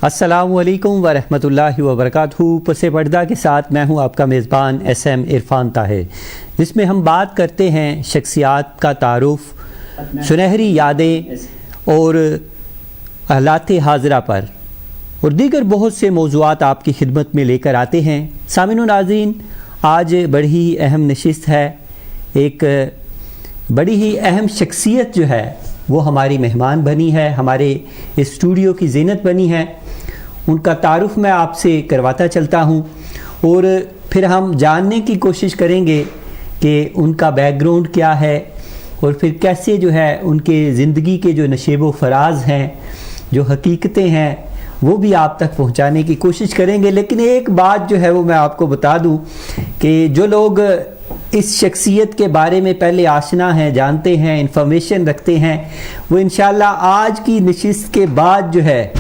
السلام علیکم ورحمۃ اللہ وبرکاتہ۔ پس پردہ کے ساتھ میں ہوں آپ کا میزبان ایس ایم عرفان طاہر، جس میں ہم بات کرتے ہیں شخصیات کا تعارف، سنہری یادیں اور حالات حاضرہ پر، اور دیگر بہت سے موضوعات آپ کی خدمت میں لے کر آتے ہیں۔ سامعین و ناظرین، آج بڑی ہی اہم نشست ہے، ایک بڑی ہی اہم شخصیت جو ہے وہ ہماری مہمان بنی ہے، ہمارے اسٹوڈیو کی زینت بنی ہے۔ ان کا تعارف میں آپ سے کرواتا چلتا ہوں اور پھر ہم جاننے کی کوشش کریں گے کہ ان کا بیک گراؤنڈ کیا ہے اور پھر کیسے جو ہے ان کے زندگی کے جو نشیب و فراز ہیں، جو حقیقتیں ہیں، وہ بھی آپ تک پہنچانے کی کوشش کریں گے۔ لیکن ایک بات جو ہے وہ میں آپ کو بتا دوں کہ جو لوگ اس شخصیت کے بارے میں پہلے آشنا ہیں، جانتے ہیں، انفارمیشن رکھتے ہیں، وہ انشاءاللہ آج کی نشست کے بعد جو ہے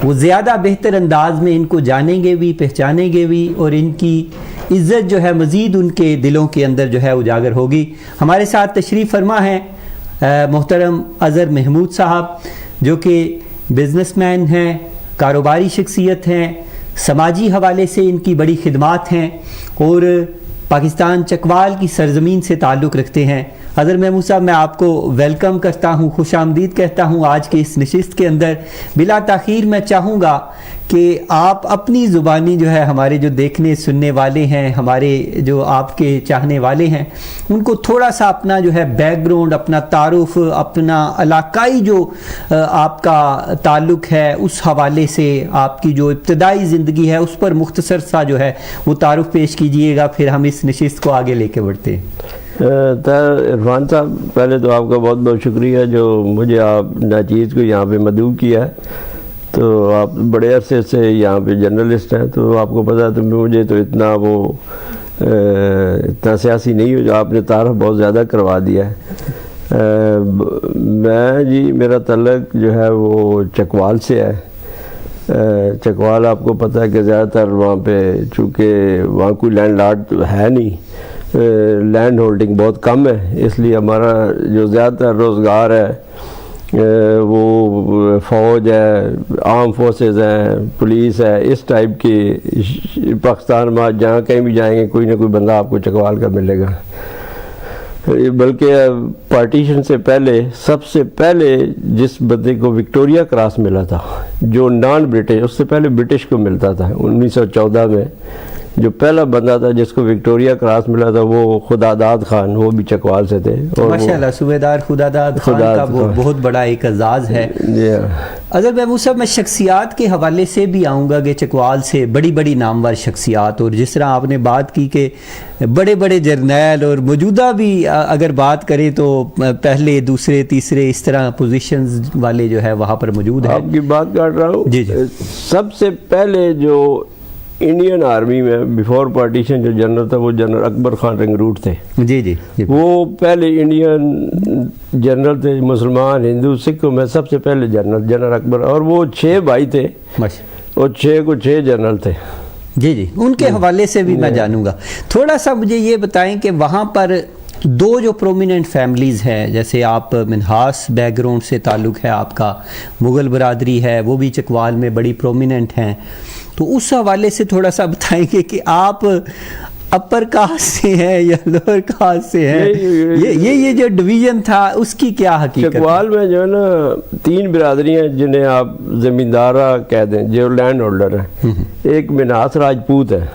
وہ زیادہ بہتر انداز میں ان کو جانیں گے بھی، پہچانیں گے بھی، اور ان کی عزت جو ہے مزید ان کے دلوں کے اندر جو ہے اجاگر ہوگی۔ ہمارے ساتھ تشریف فرما ہیں محترم اظہر محمود صاحب، جو کہ بزنس مین ہیں، کاروباری شخصیت ہیں، سماجی حوالے سے ان کی بڑی خدمات ہیں اور پاکستان چکوال کی سرزمین سے تعلق رکھتے ہیں۔ اظہر محمود صاحب، میں آپ کو ویلکم کرتا ہوں، خوش آمدید کہتا ہوں آج کے اس نشست کے اندر۔ بلا تاخیر میں چاہوں گا کہ آپ اپنی زبانی جو ہے ہمارے جو دیکھنے سننے والے ہیں، ہمارے جو آپ کے چاہنے والے ہیں، ان کو تھوڑا سا اپنا جو ہے بیک گراؤنڈ، اپنا تعارف، اپنا علاقائی جو آپ کا تعلق ہے اس حوالے سے، آپ کی جو ابتدائی زندگی ہے اس پر مختصر سا جو ہے وہ تعارف پیش کیجئے گا، پھر ہم اس نشست کو آگے لے کے بڑھتے ہیں۔ عرفان صاحب، پہلے تو آپ کا بہت بہت شکریہ جو مجھے آپ ناچیز کو یہاں پہ مدعو کیا ہے۔ تو آپ بڑے عرصے سے یہاں پہ جرنلسٹ ہیں، تو آپ کو پتہ ہے، تو مجھے تو اتنا سیاسی نہیں ہو، جو آپ نے تعارف بہت زیادہ کروا دیا ہے۔ میرا تعلق جو ہے وہ چکوال سے ہے۔ چکوال آپ کو پتہ ہے کہ زیادہ تر وہاں پہ چونکہ وہاں کوئی لینڈ لارڈ ہے نہیں، لینڈ ہولڈنگ بہت کم ہے، اس لیے ہمارا جو زیادہ تر روزگار ہے وہ فوج ہے، آرم فورسز ہیں، پولیس ہے، اس ٹائپ کی۔ پاکستان میں جہاں کہیں بھی جائیں گے کوئی نہ کوئی بندہ آپ کو چکوال کا ملے گا۔ بلکہ پارٹیشن سے پہلے سب سے پہلے جس بندے کو وکٹوریا کراس ملا تھا، جو نان برٹش، اس سے پہلے برٹش کو ملتا تھا 1914 میں، جو پہلا بندہ تھا جس کو وکٹوریا کراس ملا تھا وہ خداداد خان، وہ بھی چکوال سے تھے۔ ماشاءاللہ، صوبیدار خداداد خان کا بہت بڑا ایک اعزاز ہے۔ اظہر محمود صاحب، میں شخصیات کے حوالے سے بھی آؤں گا کہ چکوال سے بڑی بڑی نامور شخصیات، اور جس طرح آپ نے بات کی کہ بڑے بڑے جرنیل، اور موجودہ بھی اگر بات کریں تو پہلے، دوسرے، تیسرے، اس طرح پوزیشنز والے جو ہے وہاں پر موجود ہیں۔ آپ کی بات کر رہا ہوں، جی۔ سب سے پہلے جو انڈین آرمی میں بیفور پارٹیشن جو جنرل تھا وہ جنرل اکبر خان رنگروٹ تھے۔ جی۔ وہ پہلے انڈین جنرل تھے، مسلمان، ہندو، سکھوں میں سب سے پہلے جنرل اکبر، اور وہ 6 بھائی تھے اور 6 جنرل تھے۔ جی، ان کے حوالے سے بھی میں جانوں گا۔ تھوڑا سا مجھے یہ بتائیں کہ وہاں پر دو جو پرومیننٹ فیملیز ہیں، جیسے آپ منہاس بیک گراؤنڈ سے تعلق ہے آپ کا، مغل برادری ہے، وہ بھی چکوال میں بڑی پرومیننٹ ہیں، تو اس حوالے سے تھوڑا سا بتائیں گے کہ آپ اپر کاسٹ سے ہیں یا لوور کاسٹ سے ہیں؟ یہ جو ڈویژن تھا اس کی کیا حقیقت ہے؟ چکوال میں جو ہے نا 3 برادری ہیں جنہیں آپ زمیندارہ کہہ دیں، جو لینڈ ہولڈر ہیں۔ ایک منہاس راجپوت ہے،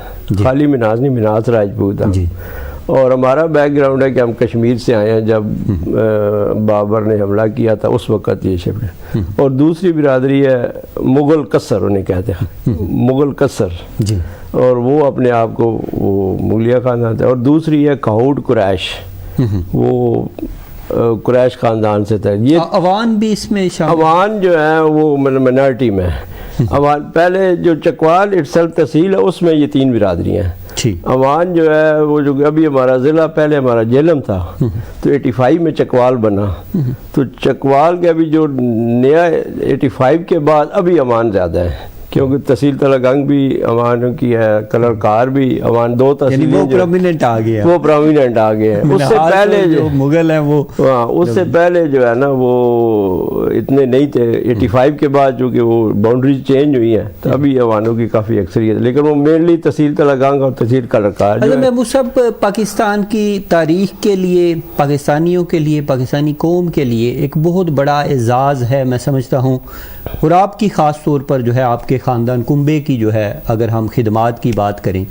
خالی منہاس نہیں، منہاس راجپوت ہے۔ اور ہمارا بیک گراؤنڈ ہے کہ ہم کشمیر سے آئے ہیں، جب بابر نے حملہ کیا تھا اس وقت یہ شفٹ۔ اور دوسری برادری ہے مغل قصر، انہیں کہتے ہیں مغل قصر، اور وہ اپنے آپ کو وہ مغلیہ خاندان تھے۔ اور دوسری ہے کھاؤٹ قریش، وہ قریش خاندان سے تھے۔ یہ عوان بھی اس میں شامل؟ عوان جو ہے وہ منارٹی میں ہے۔ عوان پہلے جو چکوال اٹسلف تحصیل ہے اس میں یہ 3 برادریاں ہیں۔ عوان جو ہے وہ جو ابھی ہمارا ضلع، پہلے ہمارا جہلم تھا، تو 85 میں چکوال بنا، تو چکوال کے ابھی جو نیا 85 کے بعد ابھی عوان زیادہ ہے، کیونکہ تحصیل تلگنگ بھی امان کی ہے، کلر کار بھی امان، دو تحصیلیں وہ پرومیننٹ آ گیا، وہ پرومیننٹ آ گئے ہیں۔ اس سے پہلے جو مغل ہیں وہ اس سے پہلے جو ہے نا وہ اتنے نہیں تھے۔ 85 کے بعد چونکہ وہ باؤنڈریز چینج ہوئی ہیں تو ابھی عوانوں کی کافی اکثریت، لیکن وہ مینلی تحصیل تلگنگ اور تحصیل کلر کار جو ہے۔ وہ سب پاکستان کی تاریخ کے لیے، پاکستانیوں کے لیے، پاکستانی قوم کے لیے ایک بہت بڑا اعزاز ہے میں سمجھتا ہوں، اور آپ کی خاص طور پر جو ہے آپ کے خاندان کنبے کی جو ہے اگر ہم خدمات کی بات کریں،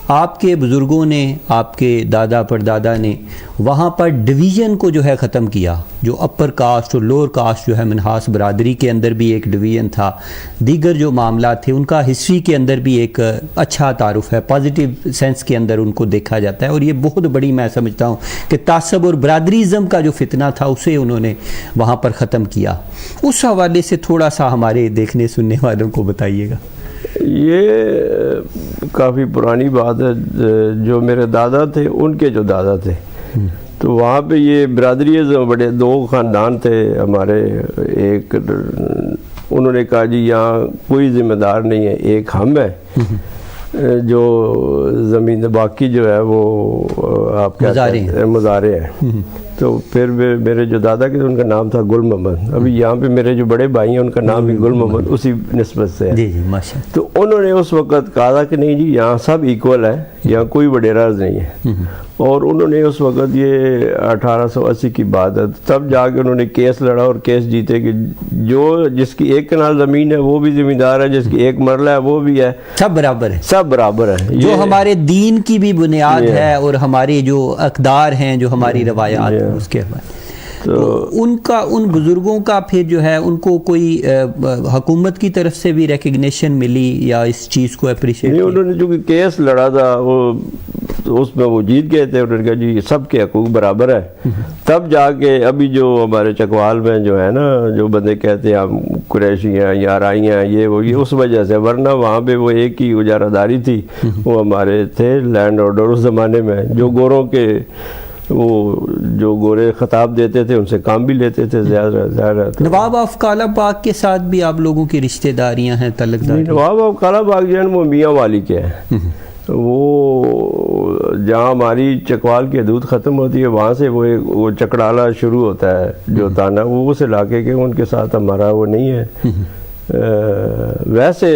آپ کے بزرگوں نے، آپ کے دادا پردادا نے وہاں پر ڈویژن کو جو ہے ختم کیا، جو اپر کاسٹ اور لوور کاسٹ جو ہے منحاس برادری کے اندر بھی ایک ڈویژن تھا، دیگر جو معاملات تھے ان کا ہسٹری کے اندر بھی ایک اچھا تعارف ہے، پازیٹیو سینس کے اندر ان کو دیکھا جاتا ہے، اور یہ بہت بڑی میں سمجھتا ہوں کہ تعصب اور برادریزم کا جو فتنہ تھا اسے انہوں نے وہاں پر ختم کیا۔ اس حوالے سے تھوڑا سا ہمارے دیکھنے سننے والوں کو بتائیے گا۔ یہ کافی پرانی بات ہے، جو میرے دادا تھے ان کے جو دادا تھے تو وہاں پہ یہ برادری بڑے دو خاندان تھے ہمارے، ایک انہوں نے کہا جی یہاں کوئی ذمہ دار نہیں ہے، ایک ہم ہے جو زمین، باقی جو ہے وہ آپ کہتے ہیں مزارے ہیں۔ تو پھر میرے جو دادا کے ان کا نام تھا گل محمد، ابھی یہاں پہ میرے جو بڑے بھائی ہیں ان کا نام بھی گل محمد اسی نسبت سے ہے۔ تو انہوں نے اس وقت کہا تھا کہ نہیں جی یہاں سب ایکول ہے، یہاں کوئی وڈیراز نہیں ہے، اور انہوں نے اس وقت یہ 1880 کی بات ہے، تب جا کے انہوں نے کیس لڑا اور کیس جیتے کہ جو جس کی 1 کنال زمین ہے وہ بھی ذمہ دار ہے، جس کی 1 مرلہ ہے وہ بھی ہے، سب برابر ہے، سب برابر ہے، جو ہمارے دین کی بھی بنیاد ہے اور ہماری جو اقدار ہیں، جو ہماری روایات ہیں اس کے حوالے۔ تو ان بزرگوں کا پھر جو ہے ان کو کوئی حکومت کی طرف سے بھی ریکگنیشن ملی یا اس چیز کو اپریشیٹ؟ نہیں، انہوں نے جو کیس لڑا تھا وہ اس میں وہ جیت گئے تھے، انہوں نے کہا جی سب کے حقوق برابر ہے، تب جا کے ابھی جو ہمارے چکوال میں جو ہے نا جو بندے کہتے ہیں ہم قریشی ہیں یا رائی ہیں یہ وہ، یہ اس وجہ سے، ورنہ وہاں پہ وہ ایک ہی اجارہ داری تھی، وہ ہمارے تھے لینڈ آرڈر اس زمانے میں، جو گوروں کے وہ جو گورے خطاب دیتے تھے ان سے کام بھی لیتے تھے زیادہ۔ نواب آف کالا باغ کے ساتھ بھی آپ لوگوں کی رشتہ داریاں ہیں، تعلق داری؟ نواب آف کالا باغ جو ہے وہ میاں والی کے ہیں، وہ جہاں ہماری چکوال کی حدود ختم ہوتی ہے وہاں سے وہ چکڑالا شروع ہوتا ہے جو تانا، وہ اس علاقے کے، ان کے ساتھ ہمارا وہ نہیں ہے، ویسے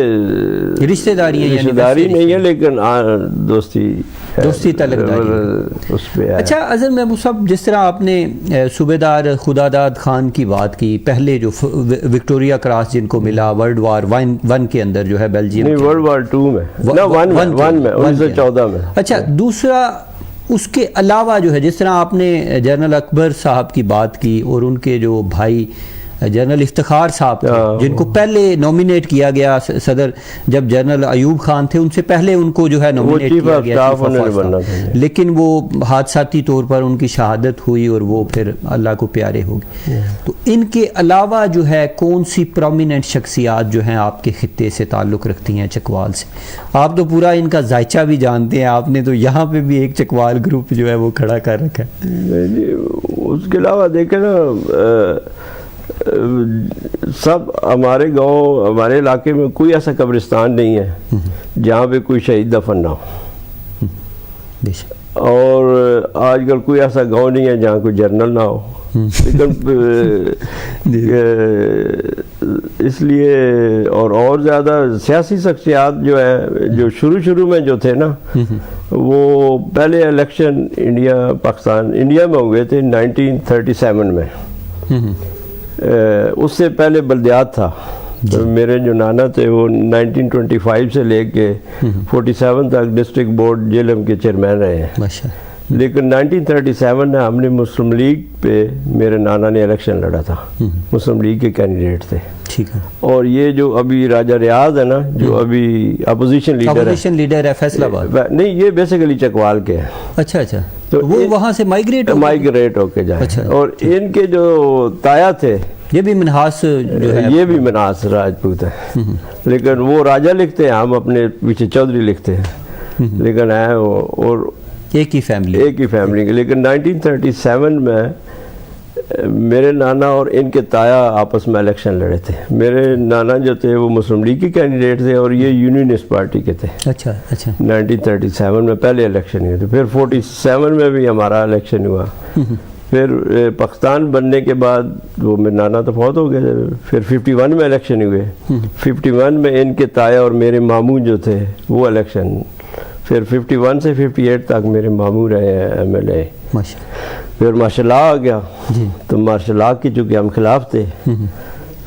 رشتہ داری نہیں ہے لیکن دوستی تعلق داری اس پہ ہے۔ اچھا اظہر محمود صاحب، جس طرح آپ نے صوبیدار خداداد خان کی بات کی، پہلے جو وکٹوریا کراس جن کو ملا ورلڈ وار 1 کے اندر جو ہے بیلجیم، نہیں ورلڈ وار 2 میں، 1 میں 1914 میں۔ اچھا دوسرا اس کے علاوہ جو ہے جس طرح آپ نے جنرل اکبر صاحب کی بات کی اور ان کے جو بھائی جنرل افتخار صاحب تھے جن کو پہلے نومینیٹ کیا گیا صدر، جب جنرل ایوب خان تھے ان سے پہلے ان کو جو ہے نومینیٹ کیا گیا، لیکن وہ حادثاتی طور پر ان کی شہادت ہوئی اور وہ پھر اللہ کو پیارے ہو گئے۔ تو ان کے علاوہ جو ہے کون سی پرومیننٹ شخصیات جو ہیں آپ کے خطے سے تعلق رکھتی ہیں چکوال سے؟ آپ تو پورا ان کا ذائچہ بھی جانتے ہیں، آپ نے تو یہاں پہ بھی ایک چکوال گروپ جو ہے وہ کھڑا کر رکھا ہے۔ اس کے علاوہ دیکھیں نا سب ہمارے گاؤں، ہمارے علاقے میں کوئی ایسا قبرستان نہیں ہے جہاں پہ کوئی شہید دفن نہ ہو، اور آج کل کوئی ایسا گاؤں نہیں ہے جہاں کوئی جرنل نہ ہو، اس لیے اور زیادہ سیاسی شخصیات جو ہے جو شروع میں جو تھے نا وہ پہلے الیکشن انڈیا میں ہوئے تھے 1937 میں، اس سے پہلے بلدیات تھا، تو میرے جو نانا تھے وہ 1925 سے لے کے 47 تک ڈسٹرکٹ بورڈ جیلم کے چیئرمین رہے ہیں، لیکن 1937 میں ہم نے مسلم لیگ پہ میرے نانا نے الیکشن لڑا تھا، مسلم لیگ کے کینڈیڈیٹ تھے، اور یہ جو ابھی راجہ ریاض ہے نا جو ابھی اپوزیشن لیڈر ہے فیصل آباد، نہیں یہ بیسیکلی چکوال کے ہیں۔ اچھا تو وہ وہاں سے مائیگریٹ ہو کے جائے، اور ان کے جو تایا تھے یہ بھی منحاس جو ہے، یہ بھی منحاس راجپوت ہے، لیکن وہ راجہ لکھتے ہیں، ہم اپنے پیچھے چودھری لکھتے ہیں، لیکن ہے اور ایک ہی فیملی کے، لیکن 1937 میں میرے نانا اور ان کے تایا آپس میں الیکشن لڑے تھے. میرے نانا جو تھے وہ مسلم لیگ کے کینڈیڈیٹ تھے اور یہ یونینسٹ پارٹی کے تھے. اچھا اچھا. 1937 میں پہلے الیکشن ہوئے تھے. پھر 47 میں بھی ہمارا الیکشن ہوا. پھر پاکستان بننے کے بعد وہ میرے نانا تو فوت ہو گئے تھے. پھر 51 میں الیکشن ہوئے. 51 میں ان کے تایا اور میرے ماموں جو تھے وہ الیکشن. پھر 51 سے 58 تک میرے ماموں رہے ایم ایل اے. پھر مارشل لا آ گیا. تو مارشل لا کی چونکہ ہم خلاف تھے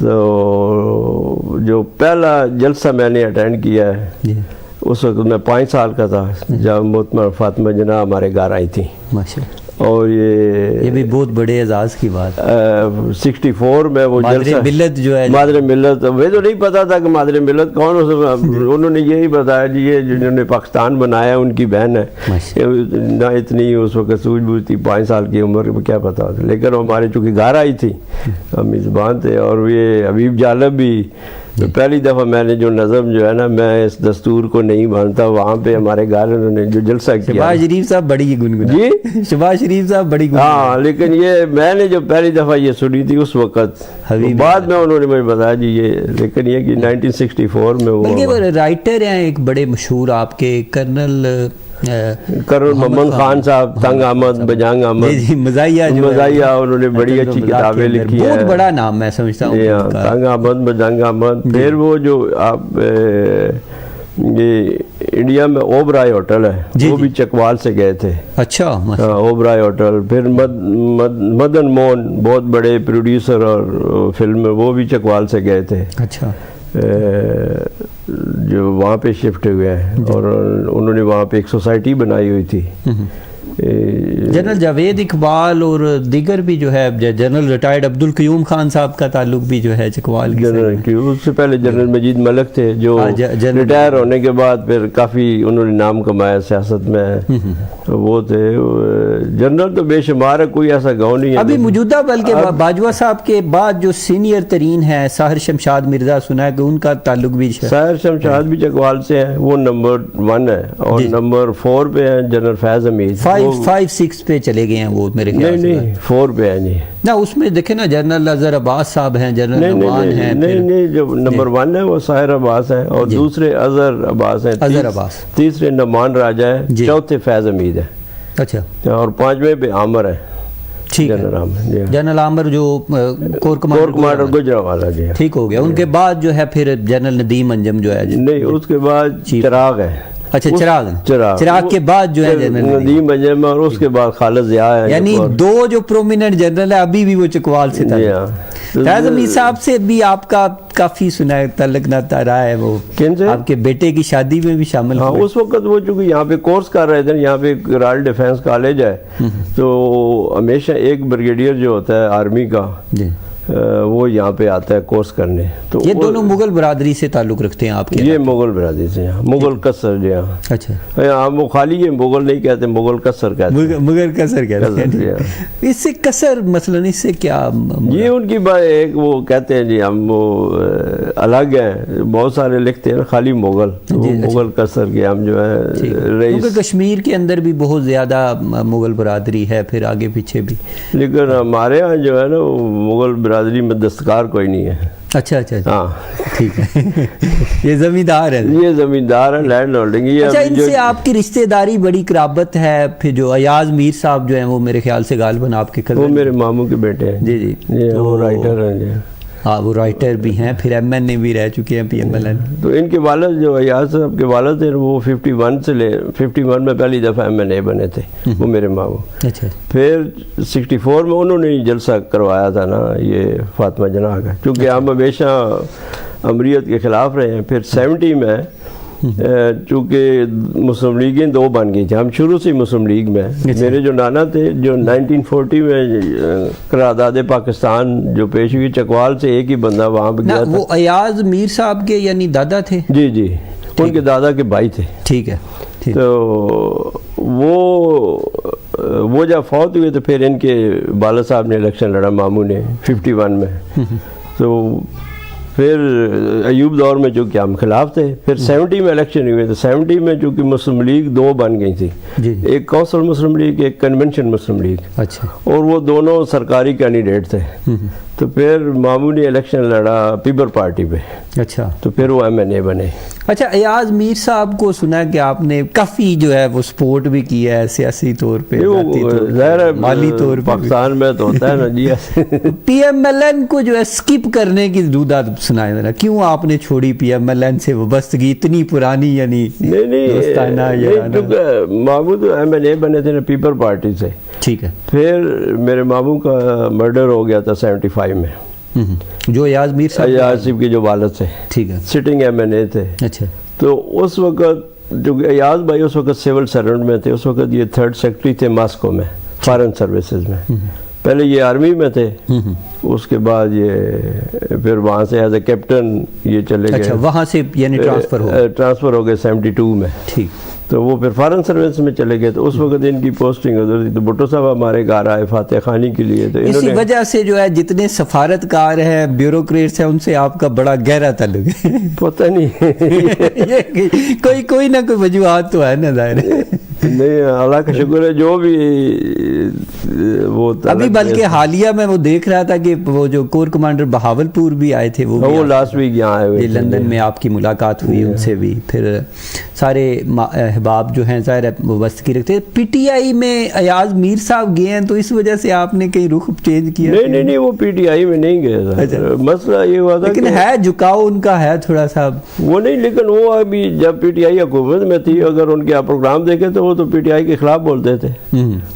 تو جو پہلا جلسہ میں نے اٹینڈ کیا ہے اس وقت میں 5 سال کا تھا جب محترمہ فاطمہ جناح ہمارے گھر آئی تھی. اور یہ بھی بہت بڑے اعزاز کی بات. 64 میں وہ مادر ملت جو ہے, مادر ملت, وہ تو نہیں پتا تھا کہ مادر ملت کون. انہوں نے یہی بتایا جی یہ جنہوں نے پاکستان بنایا ان کی بہن ہے. نہ اتنی اس وقت سوجھ بوجھ تھی, 5 سال کی عمر میں کیا پتا ہوتا. لیکن ہمارے چونکہ گھر آئی تھی ہم میزبان تھے. اور یہ حبیب جالب بھی پہلی دفعہ میں نے جو نظم جو ہے نا میں اس دستور کو نہیں مانتا وہاں پہ ہمارے گھر انہوں نے جو جلسہ کیا. شہباز شریف صاحب بڑی گنگنا. جی شہباز شریف صاحب بڑی گنگنا. ہاں لیکن یہ میں نے جو پہلی دفعہ یہ سنی تھی اس وقت, بعد میں انہوں نے مجھے بتایا جی یہ, لیکن یہ کہ 1964 میں وہ. بلکہ وہ رائٹر ہیں ایک بڑے مشہور آپ کے کرنل محمد خان صاحب, تنگ احمد, بجنگ احمد, مزاحیہ, انہوں نے بڑی اچھی کتابیں لکھی ہیں. بہت بڑا نام میں سمجھتا ہوں تنگ احمد, بجنگ احمد. پھر وہ جو آپ یہ انڈیا میں اوبرائے ہوٹل ہے وہ بھی چکوال سے گئے تھے. اچھا. اوبرائے ہوٹل. پھر مدن موہن بہت بڑے پروڈیوسر اور فلم وہ بھی چکوال سے گئے تھے. اچھا. جو وہاں پہ شفٹ ہوئے ہیں اور انہوں نے وہاں پہ ایک سوسائٹی بنائی ہوئی تھی. جنرل جاوید اقبال اور دیگر بھی جو ہے, جنرل ریٹائرڈ عبدالقیوم خان صاحب کا تعلق بھی جو ہے چکوال کی. اس سے پہلے جنرل مجید ملک تھے جو ریٹائر ہونے کے بعد پھر کافی انہوں نے نام کمایا سیاست میں. وہ تھے جنرل تو بے شمار ہے, کوئی ایسا گاؤں نہیں ہے ابھی موجودہ. بلکہ باجوہ صاحب کے بعد جو سینئر ترین ہے ساحر شمشاد مرزا, سنا ہے کہ ان کا تعلق بھی ہے. ساحر شمشاد بھی چکوال سے ہے, وہ نمبر 1 ہے. اور نمبر 4 پہ ہیں جنرل فیض حمید. 5-6 پہ چلے گئے ہیں وہ میرے خیال سے. نہیں 4 پہ ہیں جی. نہ اس میں دیکھیں نا جنرل اظہر عباس صاحب ہیں, جنرل نعمان ہیں. نہیں جو نمبر 1 ہے وہ ساحر عباس ہیں اور دوسرے اظہر عباس ہیں. اظہر عباس. تیسرے نعمان راجہ ہے. چوتھے فیض حمید ہے. اچھا. اور 5ویں پہ عامر ہے. ٹھیک ہے. جنرل عامر جو کور کمانڈر گجرانوالہ جی. ٹھیک ہو گیا. ان کے بعد جو ہے پھر جنرل ندیم انجم جو ہے. نہیں اس کے بعد چراغ ہے. اچھا چراغ کے بعد جو ہے ندیم انجم اور اس کے بعد خالد ضیاء ہے. یعنی 2 جو پرومیننٹ جنرل ہے ابھی بھی وہ چکوال سے تھے. فیض حمید صاحب سے بھی آپ کا کافی سنا ہے تعلق نہ رہا ہے. وہ آپ کے بیٹے کی شادی میں بھی شامل ہاں اس وقت وہ چونکہ یہاں پہ کورس کر رہے تھے. یہاں پہ رائل ڈیفینس کالج ہے تو ہمیشہ ایک بریگیڈیئر جو ہوتا ہے آرمی کا وہ یہاں پہ آتا ہے کورس کرنے. تو یہ دونوں مغل برادری سے تعلق رکھتے ہیں آپ کے؟ یہ مغل برادری سے ہیں, مغل قصر جی. ہاں اچھا. وہ خالی یہ مغل نہیں کہتے, مغل قصر کہتے ہیں. مغل قصر کہتے ہیں. اس سے قصر مثلا اس سے کیا یہ ان کی بات ایک وہ کہتے ہیں جی ہم وہ الگ ہیں. بہت سارے لکھتے ہیں خالی مغل, مغل قصر کے ہم جو ہے کیونکہ کشمیر کے اندر بھی بہت زیادہ مغل برادری ہے, پھر آگے پیچھے بھی. لیکن ہمارے ہاں جو ہے نا مغل برادری میں دستکار کوئی نہیں ہے. اچھا اچھا. ہاں ٹھیک ہے. یہ زمیندار ہے. یہ زمیندار ہے, لینڈ ہولڈنگ. اچھا ان سے آپ کی رشتہ داری بڑی قرابت ہے. پھر جو ایاز میر صاحب جو ہیں وہ میرے خیال سے غالباً آپ کے وہ میرے ماموں کے بیٹے ہیں. جی وہ رائٹر ہیں جی. ہاں وہ رائٹر بھی ہیں, پھر ایم این اے بھی رہ چکے ہیں, پی ایم ایل این. تو ان کے والد جو ایاز صاحب کے والد تھے وہ 51 میں پہلی دفعہ ایم این اے بنے تھے وہ میرے ماموں. اچھا. پھر 64 میں انہوں نے جلسہ کروایا تھا نا یہ فاطمہ جناح کا, چونکہ ہم ہمیشہ امریت کے خلاف رہے ہیں. پھر 70 میں چونکہ مسلم لیگیں 2 بن گئی تھیں. ہم شروع سے مسلم لیگ میں. میرے جو نانا تھے جو 1940 میں قرارداد پاکستان جو پیش ہوئی چکوال سے ایک ہی بندہ وہاں پہ گیا تھا. وہ ایاز میر صاحب کے یعنی دادا تھے؟ جی ان کے دادا کے بھائی تھے. ٹھیک ہے. تو وہ جب فوت ہوئے تو پھر ان کے والد صاحب نے الیکشن لڑا, ماموں نے 51 میں. تو پھر ایوب دور میں چونکہ ہم خلاف تھے، پھر 70 میں الیکشن ہوئے تو 70 میں چونکہ مسلم لیگ دو بن گئی تھی، ایک کونسل مسلم لیگ، ایک کنونشن مسلم لیگ، اور وہ دونوں سرکاری کینڈیڈیٹ تھے. تو پھر ماموں نے الیکشن لڑا پیپل پارٹی پہ، اچھا تو پھر وہ MNA بنے. اچھا، ایاز میر صاحب کو سنا کہ آپ نے کافی جو ہے وہ سپورٹ بھی کیا ہے سیاسی طور پہ، مالی طور پہ. پاکستان میں تو ہوتا ہے نا جی. PMLN کو جو ہے سکپ کرنے کی دودات سنائے ذرا، کیوں آپ نے چھوڑی PMLN سے وابستگی اتنی پرانی؟ یعنی ماموں تو MNA بنے تھے نا پیپل پارٹی سے. ٹھیک ہے. پھر میرے ماموں کا مرڈر ہو گیا تھا 75 میں، جو ایاز میر صاحب، ایاز صاحب کے جو والد تھے، ٹھیک ہے، سٹنگ MNA تھے. اچھا. تو اس وقت جو ایاز بھائی اس وقت سول سرونٹ میں تھے، اس وقت یہ 3rd سیکٹری تھے ماسکو میں، فارن سروسز میں. پہلے یہ آرمی میں تھے، اس کے بعد یہ پھر وہاں سے ایز اے کیپٹن یہ چلے گئے. وہاں سے یعنی ٹرانسفر ہو گئے 72 میں. ٹھیک. تو وہ پھر فارن سروس میں چلے گئے. تو اس وقت ان کی پوسٹنگ ادھر تھی. تو بھٹو صاحب ہمارے گھر آئے فاتح خانی کے لیے. تو اسی وجہ سے جو ہے جتنے سفارتکار ہیں، بیوروکریٹس ہیں، ان سے آپ کا بڑا گہرا تعلق ہے. پتہ نہیں، کوئی نہ کوئی وجوہات تو ہے نا ظاہر. نہیں، اللہ کا شکر ہے جو بھی وہ ابھی بلکہ حالیہ میں وہ دیکھ رہا تھا کہ وہ جو کور کمانڈر بہاول پور بھی آئے تھے، وہ لاسٹ ویک یہاں آئے ہوئے، لندن میں آپ کی ملاقات ہوئی ان سے بھی. پھر سارے احباب جو ہیں ظاہر ہے وابستگی رکھتے. PTI میں ایاز میر صاحب گئے ہیں تو اس وجہ سے آپ نے کہیں رخ چینج کیا؟ نہیں، وہ PTI میں نہیں گئے تھا. مسئلہ یہ ہوا تھا لیکن ہے جھکاؤ ان کا ہے تھوڑا سا وہ نہیں. لیکن وہ ابھی جب PTI حکومت میں تھی، اگر ان کے آپ پروگرام دیکھے تو وہ تو PTI کے خلاف بولتے تھے.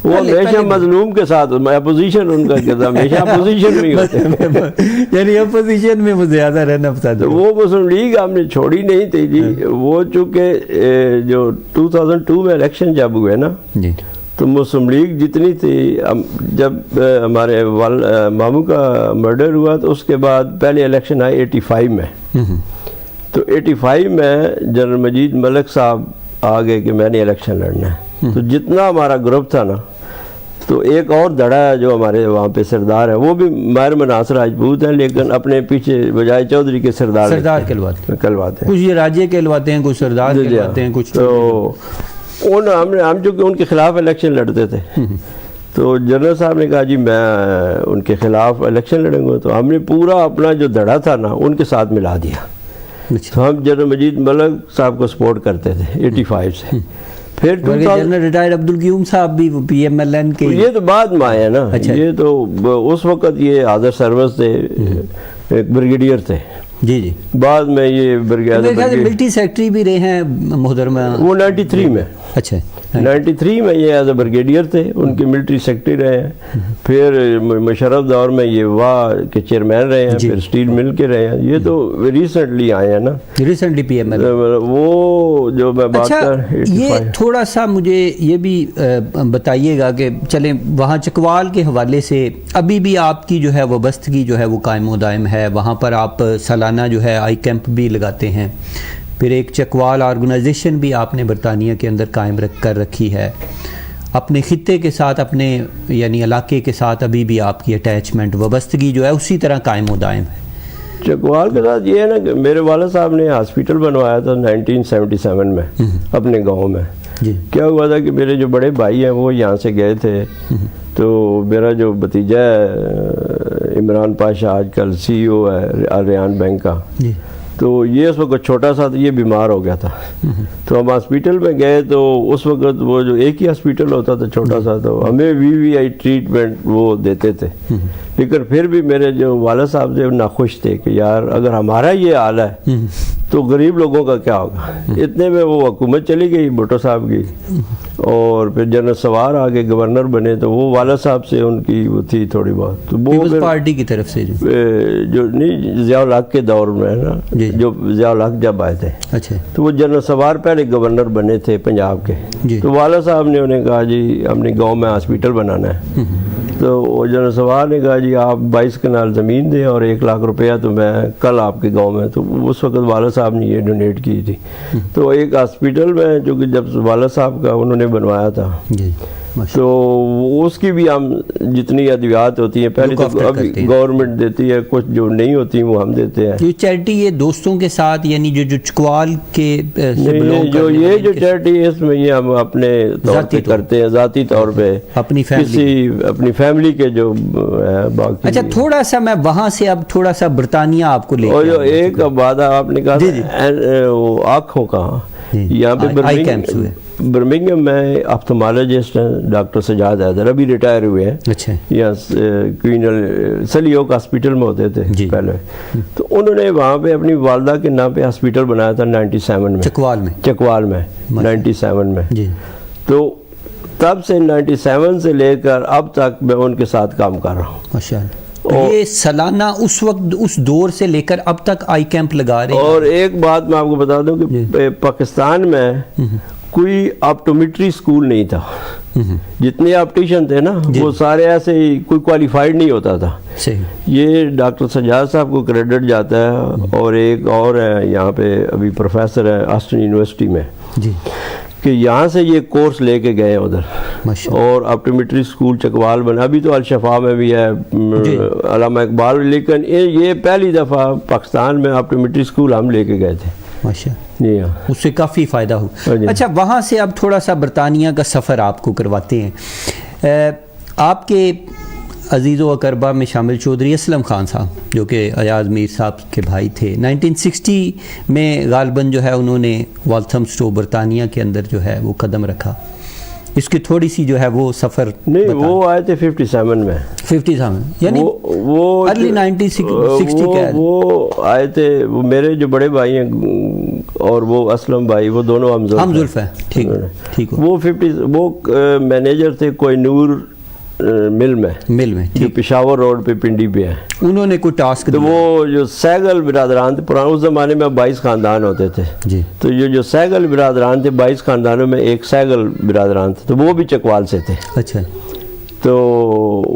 وہ ہمیشہ مظلوم کے ساتھ، اپوزیشن ان کا کہتا، ہمیشہ اپوزیشن میں ہوتے، یعنی اپوزیشن میں وہ زیادہ رہنا پسند. وہ مسلم لیگ ہم نے چھوڑی نہیں تھی جی. وہ چونکہ جو 2002 میں الیکشن جب ہوئے نا، تو مسلم لیگ جتنی تھی، جب ہمارے ماموں کا مرڈر ہوا تو اس کے بعد پہلے الیکشن آئے 85 میں. تو 85 میں جنرل مجید ملک صاحب آگے کہ میں نے الیکشن لڑنا ہے. تو جتنا ہمارا گروپ تھا نا، تو ایک اور دڑا ہے جو ہمارے وہاں پہ سردار ہے، وہ بھی ماہر مناص راجپوت ہیں، لیکن اپنے پیچھے بجائے چودھری کے سردار کہلواتے ہیں. کچھ یہ راجے کہلواتے ہیں، کچھ سردار کہلواتے ہیں، کچھ. تو ہم جو کہ ان کے خلاف الیکشن لڑتے تھے، تو جنرل صاحب نے کہا جی میں ان کے خلاف الیکشن لڑیں گے. تو ہم نے پورا اپنا جو دڑا تھا نا ان کے ساتھ ملا دیا. تو ہم جنرل مجید ملک صاحب کو سپورٹ کرتے تھے 85 سے. پھر جنرل ریٹائرڈ عبدالقیوم صاحب بھی PMLN کے، یہ تو بعد میں آئے نا. یہ تو اس وقت یہ حاضر سروس تھے، ایک بریگیڈیئر تھے. جی. بعد میں یہ ملٹری سیکٹری بھی رہے ہیں محترمہ. وہ 93 میں. اچھا. 93 میں یہ ایز اے بریگیڈیئر تھے، ان کے ملٹری سیکٹری رہے ہیں. پھر مشرف دور میں یہ واہ کے چیئرمین رہے ہیں، پھر اسٹیل مل کے رہے ہیں. یہ تو ریسنٹلی آئے ہیں نا، ریسنٹلی PML. وہ جو میں بات کر، یہ تھوڑا سا مجھے یہ بھی بتائیے گا کہ چلیں وہاں چکوال کے حوالے سے ابھی بھی آپ کی جو ہے وابستگی جو ہے وہ قائم و دائم ہے. وہاں پر آپ سالانہ جو ہے آئی کیمپ بھی لگاتے ہیں. پھر ایک چکوال آرگنائزیشن بھی آپ نے برطانیہ کے اندر قائم کر رکھی ہے. اپنے خطے کے ساتھ، اپنے یعنی علاقے کے ساتھ ابھی بھی آپ کی اٹیچمنٹ، وابستگی جو ہے اسی طرح قائم و دائم ہے. چکوال کے ساتھ یہ ہے نا کہ میرے والد صاحب نے ہاسپیٹل بنوایا تھا 1977 میں اپنے گاؤں میں. کیا ہوا تھا کہ میرے جو بڑے بھائی ہیں وہ یہاں سے گئے تھے. تو میرا جو بھتیجا ہے عمران پاشا، آج کل CEO ہے ریان بینک کا، تو یہ اس وقت چھوٹا سا تھا، یہ بیمار ہو گیا تھا. تو ہم ہاسپیٹل میں گئے تو اس وقت وہ جو ایک ہی ہاسپیٹل ہوتا تھا چھوٹا سا، تو ہمیں VVI ٹریٹمنٹ وہ دیتے تھے. لیکن پھر بھی میرے جو والد صاحب سے ناخوش تھے کہ یار اگر ہمارا یہ حال ہے تو غریب لوگوں کا کیا ہوگا. اتنے میں وہ حکومت چلی گئی بھٹو صاحب کی، اور پھر جنرل سوار آگے گورنر بنے. تو وہ والد صاحب سے ان کی وہ تھی تھوڑی بہت، تو وہ پارٹی کی طرف سے جو نہیں ضیاء الحق کے دور میں نا، جو ضیاء الحق جب آئے تھے. اچھا. تو وہ جنرل سوار پہلے گورنر بنے تھے پنجاب کے. تو والد صاحب نے انہیں کہا جی ہم نے گاؤں میں ہاسپیٹل بنانا ہے. تو جنرل سوار نے کہا جی آپ 22 کنال زمین دیں اور 1 لاکھ روپیہ تو میں کل آپ کے گاؤں میں. تو اس وقت والد صاحب نے یہ ڈونیٹ کی تھی. تو ایک ہاسپیٹل میں جو کہ جب والد صاحب کا انہوں نے بنوایا تھا، تو اس کی بھی ہم جتنی ادویات ہوتی ہیں پہلے تو ابھی گورنمنٹ دیتی ہے، کچھ جو نہیں ہوتی وہ ہم دیتے ہیں. یہ چیریٹی یہ دوستوں کے ساتھ یعنی جو چکوال کے جو چیریٹی ہے اس میں یہ ہم اپنے طور پہ کرتے ہیں، ذاتی طور پہ اپنی فیملی کے جو باقی. اچھا تھوڑا سا میں وہاں سے اب تھوڑا سا برطانیہ آپ کو لے اور جو ایک وعدہ آپ نے کہا آنکھوں کا، یہاں پہ برمنگھم میں آپتھالمالوجسٹ ہیں ڈاکٹر سجاد حیدر، ابھی ریٹائر ہوئے ہیں. اچھا. یہاں کوئین سلی اوک ہاسپٹل میں ہوتے تھے پہلے. تو انہوں نے وہاں پہ اپنی والدہ کے نام پہ ہاسپٹل بنایا تھا 97 میں، چکوال میں 97 میں. تو تب سے 97 سے لے کر اب تک میں ان کے ساتھ کام کر رہا ہوں. ماشاءاللہ. یہ سالانہ اس وقت اس دور سے لے کر اب تک آئی کیمپ لگا رہے ہیں. اور ایک بات میں آپ کو بتا دوں کہ پاکستان میں کوئی آپٹومیٹری سکول نہیں تھا. جتنے آپٹیشن تھے نا وہ سارے ایسے ہی، کوئی کوالیفائڈ نہیں ہوتا تھا. یہ ڈاکٹر سجاد صاحب کو کریڈٹ جاتا ہے، اور ایک اور ہے یہاں پہ ابھی پروفیسر ہے آسٹن یونیورسٹی میں، کہ یہاں سے یہ کورس لے کے گئے ادھر. اور آپٹومیٹری سکول چکوال بنا، ابھی تو الشفا میں بھی ہے علامہ اقبال، لیکن یہ پہلی دفعہ پاکستان میں آپٹومیٹری سکول ہم لے کے گئے تھے. جی ہاں، اس سے کافی فائدہ ہو. اچھا وہاں سے اب تھوڑا سا برطانیہ کا سفر آپ کو کرواتے ہیں. آپ کے عزیز و اقربا میں شامل چودھری اسلم خان صاحب جو کہ ایاز میر صاحب کے بھائی تھے، 1960 میں غالباً جو ہے انہوں نے والتھمسٹو برطانیہ کے اندر جو ہے وہ قدم رکھا. اس کی تھوڑی سی جو ہے وہ سفر نہیں، وہ آئے تھے 57 میں، 57 یعنی وہ ارلی 1960 کے وہ آئے تھے. وہ میرے جو بڑے بھائی ہیں اور وہ اسلم بھائی، وہ دونوں ہم زلف ہیں. ٹھیک. وہ مینیجر تھے کوئی نور مل میں جو پشاور روڈ پہ پنڈی پہ ہے. انہوں نے کوئی ٹاسک تو وہ جو سیگل برادران تھے، پرانے اس زمانے میں 22 خاندان ہوتے تھے. تو یہ جو سیگل برادران تھے، 22 خاندانوں میں ایک سیگل برادران تھے، تو وہ بھی چکوال سے تھے. اچھا. تو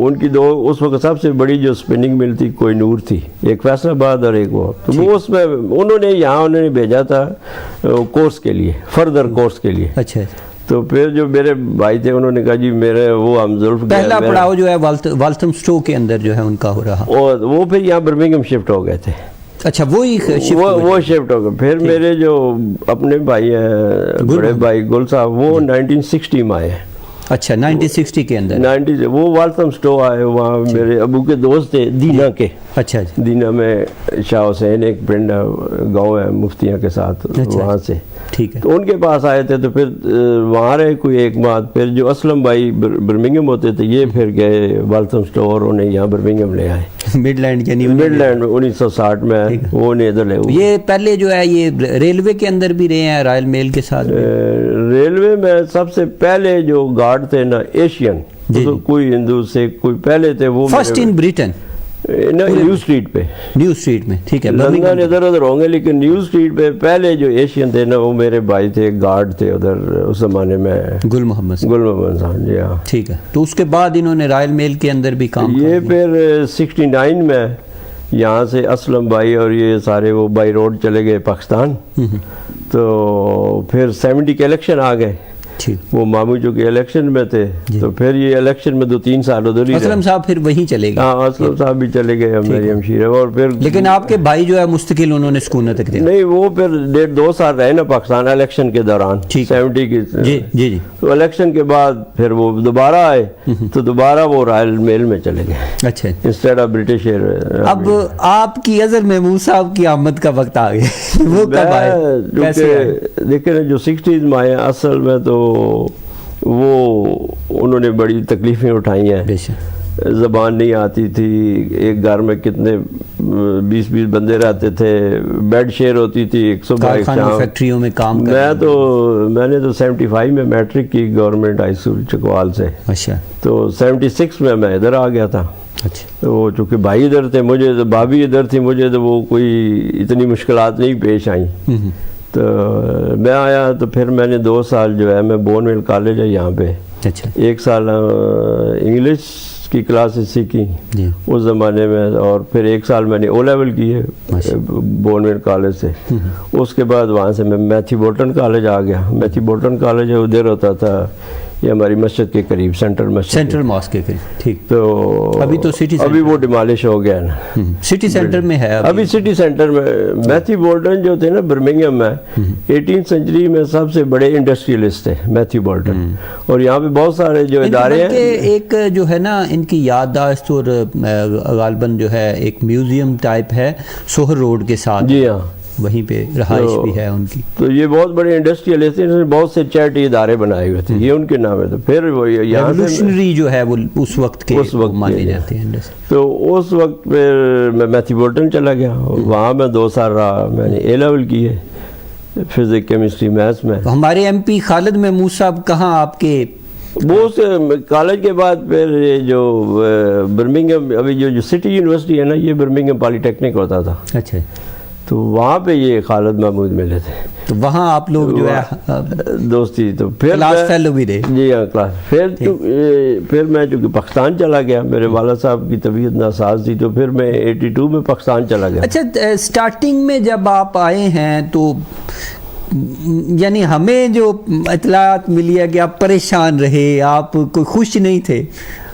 ان کی اس وقت سب سے بڑی جو سپننگ مل تھی کوئی نور تھی، ایک فیصل آباد اور ایک وہ. تو وہ اس میں انہوں نے بھیجا تھا کورس کے لیے، فردر کورس کے لیے. اچھا. تو پھر جو میرے بھائی تھے انہوں نے کہا جی میرے وہ ہم ظلف پہلا پڑاؤ جو ہے والتھمسٹو کے اندر جو ہے ان کا ہو رہا، اور وہ پھر یہاں برمنگھم شفٹ ہو گئے تھے. اچھا وہ شفٹ ہو گئے. پھر میرے جو اپنے بھائی ہیں بڑے بھائی گل صاحب، وہ 1960 میں آئے. اچھا 1960 کے اندر وہ والتھمسٹو آئے. وہاں میرے ابو کے دوست تھے دینا کے. اچھا. دینا میں شاہ حسین ایک پنڈ گاؤں ہے مفتیاں کے ساتھ، وہاں سے. ٹھیک ہے. تو ان کے پاس آئے تھے. تو پھر وہاں رہے کوئی ایک ماہ. پھر جو اسلم بھائی برمنگھم ہوتے تھے یہ پھر گئے والتھمسٹو اور انہیں یہاں برمنگھم لے آئے. مڈ لینڈ میں 1960 میں وہ انہیں ادھر لے. یہ پہلے جو ہے یہ ریلوے کے اندر بھی رہے ہیں، رائل میل کے ساتھ. ریلوے میں سب سے پہلے جو گارڈ تھے نا ایشین، کوئی ہندو سے کوئی پہلے تھے، وہ first in Britain new street پہ. نیو اسٹریٹ میں. ٹھیک ہے. لندن ادھر ادھر ہوں گے، لیکن نیو اسٹریٹ پہ پہلے جو ایشین تھے نا وہ میرے بھائی تھے، گارڈ تھے ادھر اس زمانے میں. گل محمد صاحب. جی ہاں. ٹھیک ہے. تو اس کے بعد انہوں نے رائل میل کے اندر بھی کام کیا. یہ پھر 69 میں یہاں سے اسلم بھائی اور یہ سارے وہ بائی روڈ چلے گئے پاکستان. تو پھر 70 کے الیکشن آ گئے. وہ مامو جو کہ الیکشن میں تھے. تو پھر یہ الیکشن میں 2-3 سال ادھر ہی. اسلم صاحب پھر وہیں چلے گئے. ہاں اسلم صاحب بھی چلے گئے ہماری ہمشیرہ. اور پھر لیکن آپ کے بھائی جو ہے مستقل انہوں نے سکونت تک دیا. نہیں، وہ پھر 1.5-2 سال رہے نا پاکستان الیکشن کے دوران 70 کی. جی. تو الیکشن کے بعد پھر وہ دوبارہ آئے. تو دوبارہ وہ رائل میل میں چلے گئے. اچھا. Instead of British Air. اب آپ کی اظہر محمود صاحب کی آمد کا وقت آ گیا. وہ کب آئے؟ دیکھیں جو 60s میں آئے اصل میں تو وہ انہوں نے بڑی تکلیفیں اٹھائی ہیں. زبان نہیں آتی تھی. ایک گھر میں کتنے 20 بندے رہتے تھے. بیڈ شیئر ہوتی تھی. 122 فیکٹریوں میں کام. میں نے تو 75 میں میٹرک کی گورنمنٹ ہائی اسکول چکوال سے. اچھا. تو 76 میں ادھر آ گیا تھا. تو وہ چونکہ بھائی ادھر تھے، مجھے تو بھابھی ادھر تھی، مجھے تو وہ کوئی اتنی مشکلات نہیں پیش آئیں. تو میں آیا تو پھر میں نے 2 سال جو ہے میں بون ویل کالج ہے یہاں پہ. اچھا. 1 سال انگلش کی کلاسز سیکھی اس زمانے میں. اور پھر 1 سال میں نے او لیول کی ہے بون ویل کالج سے. اس کے بعد وہاں سے میں میتھی بولٹن کالج آ گیا. میتھی بولٹن کالج ادھر ہوتا تھا یہ ہماری مسجد کے قریب سینٹرل مسجد، سینٹرل ماسک کے قریب، ٹھیک. تو ابھی تو سٹی ابھی وہ ڈیمالش ہو گیا نا، سٹی سینٹر میں ہے ابھی سٹی سینٹر میں. میتھیو بولٹن جو تھے نا برمنگھم میں، 18 سینچری میں سب سے بڑے انڈسٹریلسٹ تھے میتھیو بولٹن، اور یہاں پہ بہت سارے جو ادارے ہیں. ایک جو ہے نا ان کی یادداشت اور غالباً جو ہے ایک میوزیم ٹائپ ہے سوہر روڈ کے ساتھ، جی ہاں وہیں پہ رہائش بھی ہے ان کی. تو یہ بہت بڑے انڈسٹریلسٹ تھے، انہوں نے بہت سے چیریٹی ادارے بنائے ہوئے تھے، یہ ان کے نام ہے. تو پھر وہ یہاں ریولوشنری جو ہے وہ اس وقت کے مانے جاتے ہیں. تو اس وقت پھر میں میتھیو بولٹن چلا گیا، وہاں میں 2 سال رہا. میں نے اے لیول کیے فزکس کیمسٹری میتھس میں. ہمارے ایم پی خالد محمود صاحب کہاں آپ کے وہ کالج کے بعد پھر یہ جو برمنگھم ابھی جو سٹی یونیورسٹی ہے نا، یہ برمنگھم پالی ٹیکنک ہوتا تھا. اچھا. تو وہاں پہ یہ خالد محمود ملے تھے، تو وہاں آپ لوگ جو ہے دوستی. تو پھر کلاس فیلو بھی رہے. جی ہاں کلاس. پھر میں چونکہ پاکستان چلا گیا، میرے والد صاحب کی طبیعت ناساز تھی، تو پھر میں 82 میں پاکستان چلا گیا. اچھا، سٹارٹنگ میں جب آپ آئے ہیں تو یعنی ہمیں جو اطلاعات ملی ہے کہ آپ پریشان رہے، آپ کوئی خوش نہیں تھے،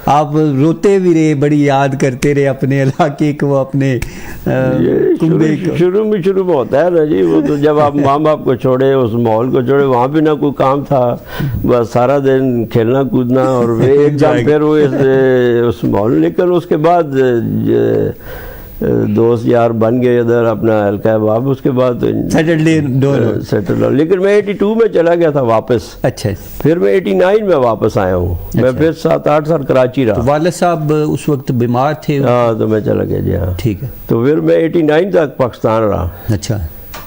آپ روتے بھی رہے، بڑی یاد کرتے رہے اپنے علاقے کو، اپنے کنبے کو. شروع میں ہوتا ہے نا جی، وہ تو جب آپ ماں باپ کو چھوڑے، اس ماحول کو چھوڑے، وہاں پہ نہ کوئی کام تھا، بس سارا دن کھیلنا کودنا، اور ایک دم پھر وہ اس ماحول. لیکن اس کے بعد دوست یار بن گئے ادھر اپنا ہلکا باب. اس کے بعد سیٹل. لیکن میں 82 میں چلا گیا تھا واپس. اچھا. پھر میں 89 میں واپس آیا ہوں. میں پھر 7-8 سال کراچی رہا. والد صاحب اس وقت بیمار تھے؟ ہاں، تو میں چلا گیا. جی ہاں، ٹھیک ہے. تو پھر میں 89 تک پاکستان رہا. اچھا.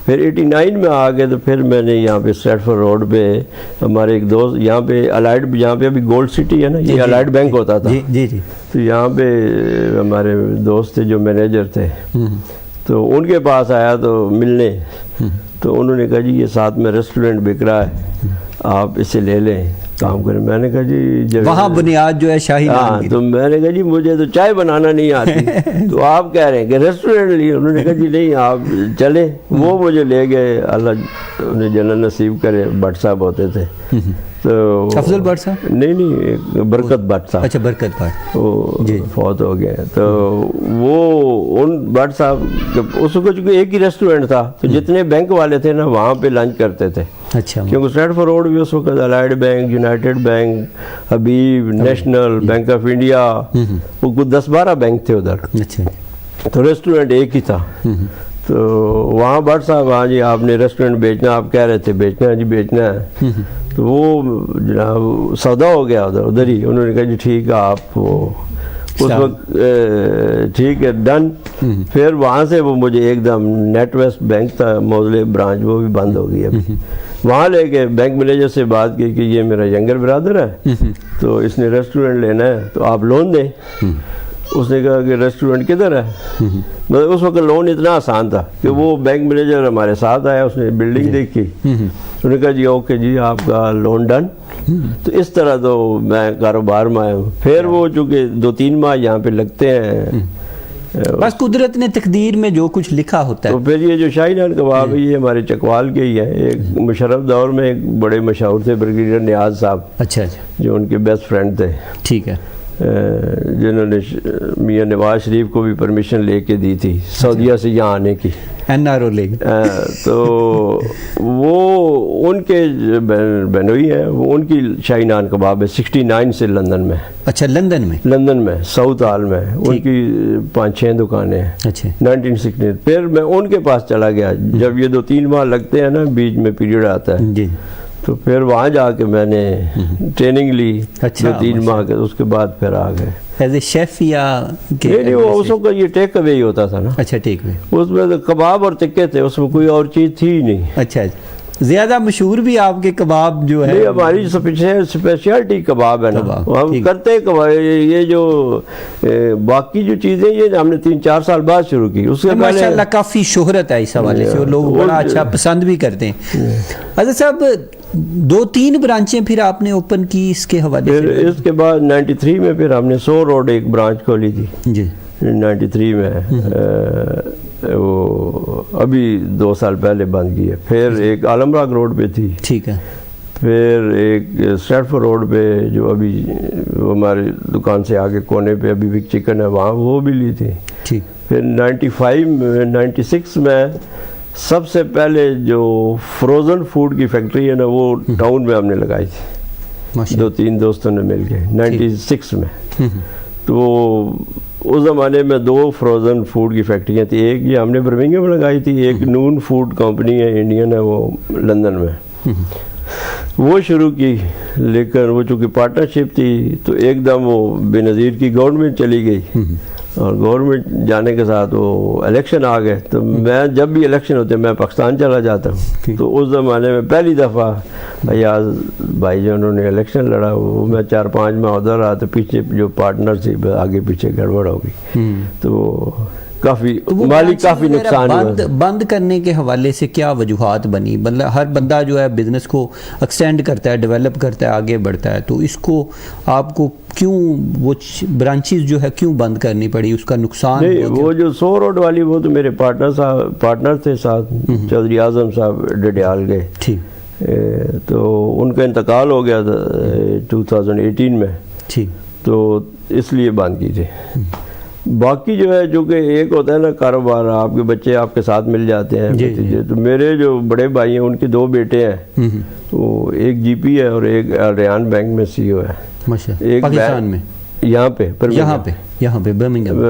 پھر 89 میں آ گئے. تو پھر میں نے یہاں پہ اسٹریٹفورڈ روڈ پہ ہمارے ایک دوست یہاں پہ الائڈ، یہاں پہ ابھی گولڈ سٹی ہے نا، یہ الائڈ بینک ہوتا تھا. جی جی. تو یہاں پہ ہمارے دوست تھے جو مینیجر تھے، تو ان کے پاس آیا تو ملنے. تو انہوں نے کہا جی یہ ساتھ میں ریسٹورنٹ بک رہا ہے، آپ اسے لے لیں، کام کریں. میں نے کہا جی وہاں بنیاد جو ہے شاہی. ہاں. تو میں نے کہا جی مجھے تو چائے بنانا نہیں آتی، تو آپ کہہ رہے ہیں کہ ریسٹورنٹ لیے. انہوں نے کہا جی نہیں آپ چلیں. وہ مجھے لے گئے، اللہ انہیں جنت نصیب کرے. بٹ صاحب ہوتے تھے. تو افضل بٹ صاحب نہیں، برکت بٹ صاحب. اچھا، برکت بٹ وہ فوت ہو گئے. تو وہ ان بٹ صاحب اس کو چونکہ ایک ہی ریسٹورنٹ تھا، تو جتنے بینک والے تھے نا وہاں پہ لنچ کرتے تھے. اچھا. کیونکہ اسٹریٹفورڈ روڈ بھی اس وقت allied bank, United bank, Habib, national bank of India, وہ کچھ 10-12 بینک تھے ادھر. اچھا. تو ریسٹورنٹ ایک ہی تھا. تو وہاں بٹ صاحب ہاں جی آپ نے ریسٹورنٹ بیچنا، آپ کہہ رہے تھے بیچنا ہے جی بیچنا ہے. تو وہ جناب سودا ہو گیا ادھر ہی. انہوں نے کہا جی ٹھیک ہے آپ وہ اس وقت ٹھیک ہے ڈن. پھر وہاں سے وہ مجھے ایک دم نیٹ ویسٹ بینک تھا موزلے برانچ، وہ بھی بند ہو گئی ابھی. وہاں لے کے بینک مینیجر سے بات کی کہ یہ میرا ینگر برادر ہے، تو اس نے ریسٹورنٹ لینا ہے، تو آپ لون دیں. اس نے کہا کہ ریسٹورنٹ کدھر ہے. مطلب اس وقت لون اتنا آسان تھا کہ وہ بینک مینیجر ہمارے ساتھ آیا، اس نے بلڈنگ دیکھی. انہوں نے کہا جی اوکے جی آپ کا لون ڈن. تو اس طرح تو میں کاروبار میں آیا ہوں. پھر وہ چونکہ 2-3 ماہ یہاں پہ لگتے ہیں، بس قدرت نے تقدیر میں جو کچھ لکھا ہوتا ہے. تو پھر یہ جو شاہی نان کباب ہے یہ ہمارے چکوال کے ہی ہیں. ایک مشرف دور میں ایک بڑے مشہور تھے بریگیڈیئر نیاز صاحب. اچھا. جو ان کے بیسٹ فرینڈ تھے. ٹھیک ہے. جنہوں نے میاں نواز شریف کو بھی پرمیشن لے کے دی تھی سعودیہ سے یہاں آنے کی. NRO لے. تو وہ ان کے بہنوئی ہیں، وہ ان کی شاہی نان کباب ہے 69 سے لندن میں. اچھا. لندن میں ساؤتھ ہال میں ان کی 5-6 دکانیں ہیں. اچھا. 1960. پھر میں ان کے پاس چلا گیا. جب یہ 2-3 ماہ لگتے ہیں نا بیچ میں پیریڈ آتا ہے، تو پھر وہاں جا کے میں نے ٹریننگ لی 2-3 ماہ کے. اس کے بعد پھر آ گئے ایز اے شیف یا نہیں وہ اس وقت یہ ٹیک اوے ہی ہوتا تھا نا. اچھا. ٹیک اوے. اس میں تو کباب اور ٹکے تھے، اس میں کوئی اور چیز تھی ہی نہیں. اچھا. زیادہ مشہور بھی آپ کے کباب جو ہے ہماری اسپیشلٹی کباب ہے نا. ہم کرتے کباب. یہ جو باقی جو چیزیں یہ ہم نے 3-4 سال بعد شروع کی. اس کے ماشاءاللہ کافی شہرت ہے اس حوالے سے، لوگ بڑا اچھا پسند بھی کرتے ہیں. حضرت صاحب 2-3 برانچیں پھر آپ نے اوپن کی اس کے حوالے سے. اس کے بعد 93 میں پھر ہم نے سو روڈ ایک برانچ کھولی تھی. جی 93 میں. وہ ابھی 2 سال پہلے بند کی ہے. پھر ایک عالم باغ روڈ پہ تھی. ٹھیک ہے. پھر ایک اسٹریٹفورڈ روڈ پہ جو ابھی ہماری دکان سے آگے کونے پہ ابھی بگ چکن ہے وہاں وہ بھی لی تھی. ٹھیک. پھر 96 میں سب سے پہلے جو فروزن فوڈ کی فیکٹری ہے نا وہ ٹاؤن میں ہم نے لگائی تھی 2-3 دوستوں نے مل کے 96 میں. تو اس زمانے میں 2 فروزن فوڈ کی فیکٹریاں تھیں. ایک یہ ہم نے برمنگھم میں لگائی تھی, ایک نون فوڈ کمپنی ہے انڈین ہے وہ لندن میں وہ شروع کی. لیکن وہ چونکہ پارٹنرشپ تھی تو ایک دم وہ بے نظیر کی گورنمنٹ چلی گئی, اور گورنمنٹ جانے کے ساتھ وہ الیکشن آ گئے. تو میں جب بھی الیکشن ہوتے میں پاکستان چلا جاتا ہوں. تو اس زمانے میں پہلی دفعہ ایاز بھائی جو انہوں نے الیکشن لڑا وہ میں 4-5 میں ادھر رہا, تو پیچھے جو پارٹنر تھی آگے پیچھے گڑبڑ ہو گئی. تو کافی مالی کافی نقصان ہوا. بند کرنے کے حوالے سے کیا وجوہات بنی؟ مطلب ہر بندہ جو ہے بزنس کو ایکسٹینڈ کرتا ہے, ڈیولپ کرتا ہے, آگے بڑھتا ہے, تو اس کو آپ کو کیوں وہ برانچز جو ہے کیوں بند کرنی پڑی؟ اس کا نقصان نہیں, وہ جو 100 روڈ والی وہ تو میرے پارٹنر تھے ساتھ, چودھری اعظم صاحب ڈڈیال گئے. ٹھیک. تو ان کا انتقال ہو گیا تھا 2018 میں. ٹھیک. تو اس لیے بند کی تھی. باقی جو ہے جو کہ ایک ہوتا ہے نا کاروبار, آپ کے بچے آپ کے ساتھ مل جاتے ہیں. تو میرے جو بڑے بھائی ہیں ان کے 2 بیٹے ہیں, وہ ایک جی پی ہے اور ایک ریان بینک میں سی او ہے. ایک پاکستان میں یہاں پہ برمنگھم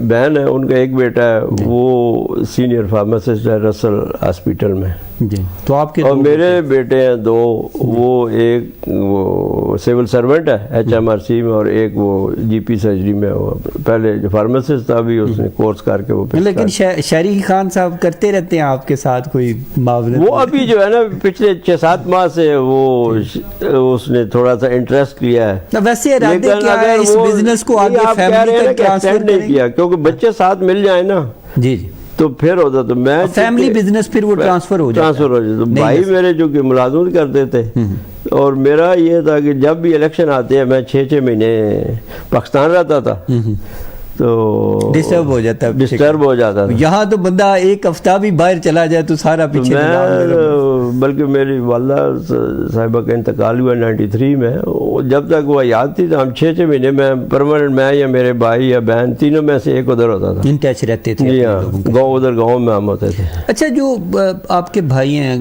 بہن ہے, ان کا ایک بیٹا ہے وہ سینئر فارماسسٹ ہے رسل ہاسپٹل میں. جی. تو آپ کے اور میرے بیٹے ہیں 2, وہ ایک وہ سول سرونٹ ہے HMRC میں, اور ایک وہ جی پی سرجری میں. وہ پہلے جو فارماسسٹ تھا ابھی اس نے کورس کر کے وہ. لیکن شہری خان صاحب کرتے رہتے ہیں آپ کے ساتھ کوئی معاونت؟ وہ ابھی جو ہے نا پچھلے 6-7 ماہ سے وہ اس نے تھوڑا سا انٹرسٹ لیا ہے. ویسے ارادے کیا ہے اس بزنس کو آگے فیملی تک ٹرانسفر نہیں کیا, کیونکہ بچے ساتھ مل جائیں نا. جی جی. تو پھر ہوتا تو میں فیملی بزنس پھر وہ ٹرانسفر ہو جاتا. تو بھائی میرے جو کہ ملازمت کرتے تھے, اور میرا یہ تھا کہ جب بھی الیکشن آتے ہیں میں 6 مہینے پاکستان رہتا تھا. تو ڈسٹرب ہو جاتا تھا. یہاں تو بندہ ایک ہفتہ بھی باہر چلا جائے تو سارا پیچھے. بلکہ میری والدہ صاحبہ کا انتقال ہوا 93 میں, جب تک وہ یاد تھی تو ہم 6 مہینے میں پرماننٹ, میں یا میرے بھائی یا بہن تینوں میں سے ایک ادھر ہوتا تھا. ان ٹچ رہتے تھے. جی ہاں, گاؤں میں ہم ہوتے تھے. اچھا, جو آپ کے بھائی ہیں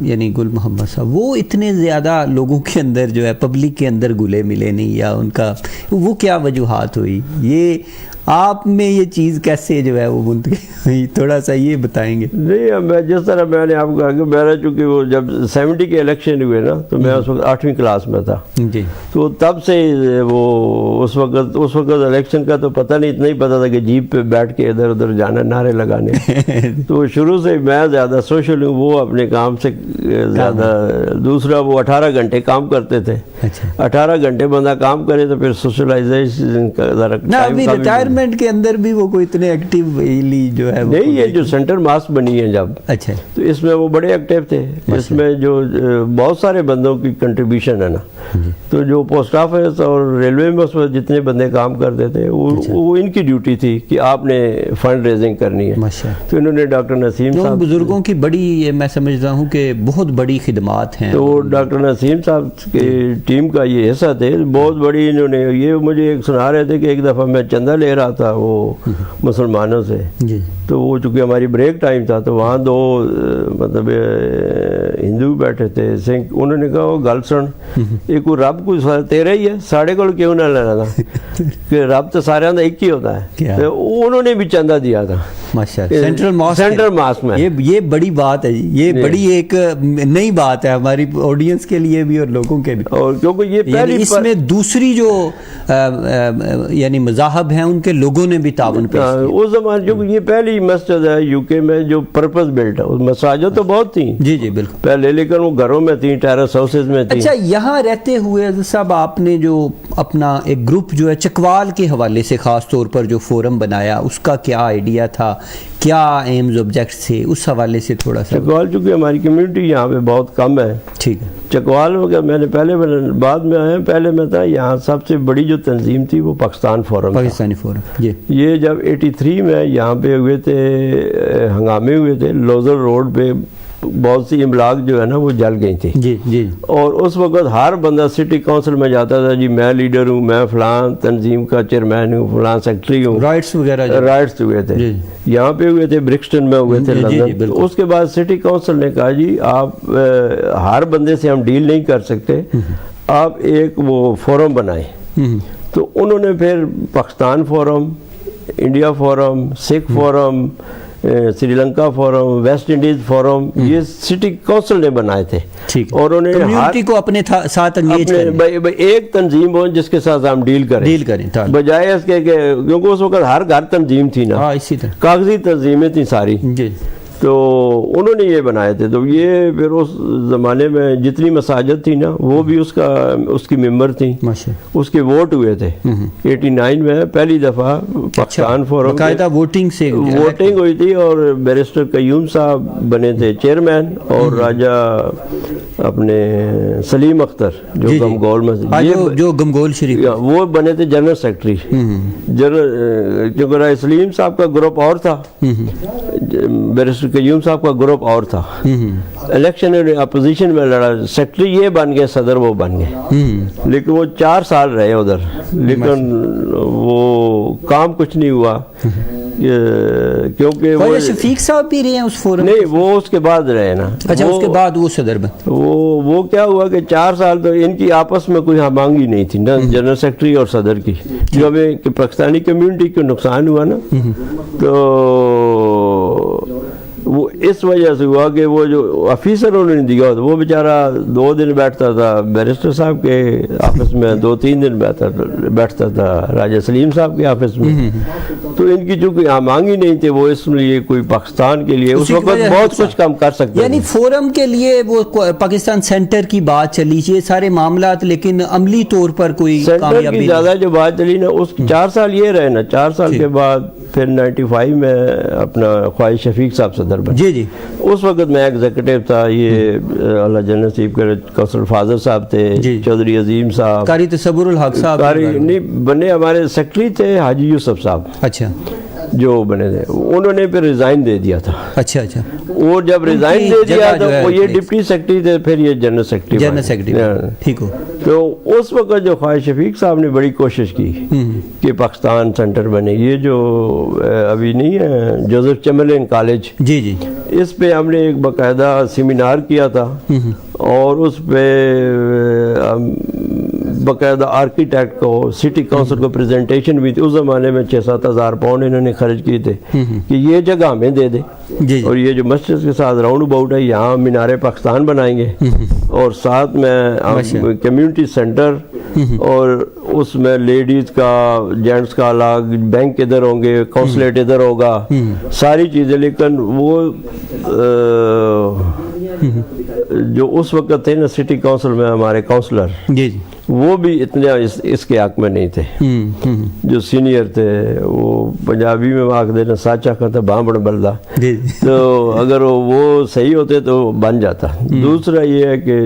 یعنی گل محمد صاحب, وہ اتنے زیادہ لوگوں کے اندر جو ہے پبلک کے اندر گلے ملے نہیں, یا ان کا وہ کیا وجوہات ہوئی؟ یہ آپ میں یہ چیز کیسے جو ہے وہ منتقل ہوئی, تھوڑا سا یہ بتائیں گے؟ نہیں, میں جس طرح میں نے آپ کو کہا کہ میرا چونکہ وہ جب 70 کے الیکشن ہوئے نا تو میں اس وقت 8ویں کلاس میں تھا. جی. تو تب سے وہ اس وقت الیکشن کا تو پتہ نہیں, اتنا ہی پتہ تھا کہ جیپ پہ بیٹھ کے ادھر ادھر جانا, نعرے لگانے. تو شروع سے میں زیادہ سوشل ہوں, وہ اپنے کام سے زیادہ. دوسرا وہ 18 گھنٹے کام کرتے تھے. 18 گھنٹے بندہ کام کرے تو پھر سوشلائزیشن کا ذرا ریٹائرمنٹ کے اندر بھی وہ کوئی اتنے ایکٹیولی جو ہے نہیں. یہ جو سینٹر ماسک بنی ہے جب, اچھا, تو اس میں وہ بڑے ایکٹیو تھے. اس میں جو بہت سارے بندوں کی کنٹریبیوشن ہے نا, تو جو پوسٹ آفس اور ریلوے میں اس میں جتنے بندے کام کرتے تھے وہ ان کی ڈیوٹی تھی کہ آپ نے فنڈ ریزنگ کرنی ہے. تو انہوں نے ڈاکٹر نسیم صاحب, بزرگوں کی بڑی, میں سمجھتا ہوں کہ بہت بڑی خدمات ہیں. تو ڈاکٹر نسیم صاحب کی ٹیم کا یہ حصہ تھے بہت بڑی. انہوں نے یہ مجھے ایک سنا رہے تھے کہ ایک دفعہ میں چندہ لے رہا تھا وہ مسلمانوں سے. تو وہ چونکہ ہماری بریک ٹائم تھا تو وہاں 2 مطلب ہندو بیٹھے تھے سنگھ. انہوں نے کہا وہ گل سن, ایک رب کو تیرا ہی ہے, ساڑھے کو کیوں نہ لینا تھا, کہ رب تو سارے ایک ہی ہوتا ہے. انہوں نے بھی چندہ دیا تھا سینٹرل ماسک میں. یہ بڑی بات ہے, یہ بڑی ایک نئی بات ہے ہماری آڈینس کے لیے بھی اور لوگوں کے بھی. اور کیونکہ یہ پہلی اس میں دوسری جو یعنی مذاہب ہیں ان کے لوگوں نے بھی تعاون پیش کیا. اس زمانے جو یہ پہلی مسجد ہے یو کے میں جو پرپز بلٹ ہے. مساجد تو بہت تھیں جی جی بالکل پہلے, لیکن وہ گھروں میں تھیں, ٹیرس ہاؤسز میں تھیں. اچھا, یہاں رہتے ہوئے صاحب آپ نے جو اپنا ایک گروپ جو ہے چکوال کے حوالے سے خاص طور پر جو فورم بنایا, اس کا کیا آئیڈیا تھا, کیا ایمز آبجیکٹس تھے, اس حوالے سے تھوڑا سا. چکوال چونکہ ہماری کمیونٹی یہاں پہ بہت کم ہے. ٹھیک ہے. چکوال میں نے پہلے بعد میں آیا, پہلے میں تھا یہاں سب سے بڑی جو تنظیم تھی وہ پاکستان فورم, پاکستانی فورم. یہ جب 83 میں یہاں پہ ہوئے تھے, ہنگامے ہوئے تھے لوزر روڈ پہ, بہت سی املاک جو ہے نا وہ جل گئی تھی جی جی. اور اس وقت ہر بندہ سٹی کونسل میں جاتا تھا جی میں لیڈر ہوں, میں فلاں تنظیم کا چیئرمین ہوں, فلاں سیکٹری ہوں. رائٹس وغیرہ رائٹس ہوئے تھے یہاں پہ ہوئے تھے, برکسٹن میں ہوئے تھے لندن. اس کے بعد سٹی کونسل نے کہا جی آپ ہر بندے سے ہم ڈیل نہیں کر سکتے, آپ ایک وہ فورم بنائیں. تو انہوں نے پھر Pakistan forum, India forum, Sikh forum, Sri Lanka forum, West Indies forum, یہ سٹی کونسل نے بنائے تھے. اور انہوں نے کمیونٹی کو اپنے ساتھ انگیج کریں, ایک تنظیم ہو جس کے ساتھ ہم ڈیل کریں بجائے اس کے کیونکہ اس وقت ہر گھر تنظیم تھی نا, اسی طرح کاغذی تنظیمیں تھیں ساری. تو انہوں نے یہ بنائے تھے. تو یہ پھر اس زمانے میں جتنی مساجد تھی نا وہ بھی اس کی ممبر تھیں, اس کے ووٹ ہوئے تھے. 89 میں پہلی دفعہ پاکستان فورم باقاعدہ ووٹنگ ہوئی تھی, اور بیرسٹر قیوم صاحب بنے تھے چیئرمین, اور راجہ اپنے سلیم اختر جو گمگول میں جو گمگول شریف وہ بنے تھے جنرل سیکرٹری. کیونکہ راجہ سلیم صاحب کا گروپ اور تھا, بیرسٹر قیوم صاحب کا گروپ اور تھا. الیکشن اپوزیشن میں لڑا, سیکرٹری یہ بن گئے, صدر وہ بن گئے, لیکن وہ 4 سال رہے ادھر, لیکن وہ کام کچھ نہیں ہوا. کیونکہ وہ شفیق صاحب بھی رہے ہیں اس فورم؟ نہیں, وہ اس کے بعد رہے نا. اچھا, اس کے بعد وہ صدر بن. وہ کیا ہوا کہ 4 سال تو ان کی آپس میں کوئی ہمانگی نہیں تھی نا, جنرل سیکرٹری اور صدر کی, جو ہمیں پاکستانی کمیونٹی کو نقصان ہوا نا. تو وہ اس وجہ سے ہوا کہ وہ جو آفیسر انہوں نے دیا وہ بیچارہ 2 دن بیٹھتا تھا بیرسٹر صاحب کے آفس میں, 2-3 دن بیٹھتا تھا راجہ سلیم صاحب کے آفس میں. تو ان کی جو کوئی ہمانگی نہیں تھی, وہ اس لیے کوئی پاکستان کے لیے اس وقت بہت کچھ کام کر سکتے, یعنی فورم کے لیے وہ پاکستان سینٹر کی بات چلی, یہ سارے معاملات, لیکن عملی طور پر کوئی کامیابی کی زیادہ جو بات چلی نا, اس 4 سال یہ رہے نا. 4 سال کے بعد پھر 95 میں اپنا خواہش شفیق صاحب صدر بنے. جی. اس وقت میں ایگزیکٹو تھا, یہ اللہ جنت نصیب کرے کونسل فاضل صاحب تھے, چودھری عظیم صاحب, قاری تصور الحق صاحب نہیں بنے, ہمارے سیکرٹری تھے حاجی یوسف صاحب. اچھا, جو بنے تھے انہوں نے پھر ریزائن دے دیا تھا. اچھا, وہ جب ریزائن دے دیا تو وہ یہ ڈپٹی سیکرٹری تھے, پھر یہ جنرل سیکرٹری. ٹھیک ہو. تو اس وقت جو خواہش شفیق صاحب نے بڑی کوشش کی کہ پاکستان سینٹر بنے. یہ جو ابھی نہیں ہے جوزف چیمبرلین کالج, جی, اس پہ ہم نے ایک باقاعدہ سیمینار کیا تھا, اور اس پہ باقاعدہ آرکیٹیکٹ کو, سٹی کونسل کو پریزنٹیشن بھی تھی. اس زمانے میں 6-7 ہزار پاؤنڈ انہوں نے خرچ کیے تھے کہ یہ جگہ ہمیں دے دے, اور یہ جو مسجد کے ساتھ راؤنڈ اباؤٹ ہے یہاں مینار پاکستان بنائیں گے, اور ساتھ میں کمیونٹی سینٹر, اور اس میں لیڈیز کا, جینٹس کا الگ, بینک ادھر ہوں گے, کونسلیٹ ادھر ہوگا, ساری چیزیں. لیکن وہ جو اس وقت تھے نا سٹی کونسل میں ہمارے کونسلر, وہ بھی اتنے اس کے حق میں نہیں تھے. جو سینئر تھے وہ پنجابی میں واقع دینا ساچا کرتا بامبڑ بلدہ, تو اگر وہ صحیح ہوتے تو بن جاتا. دوسرا یہ ہے کہ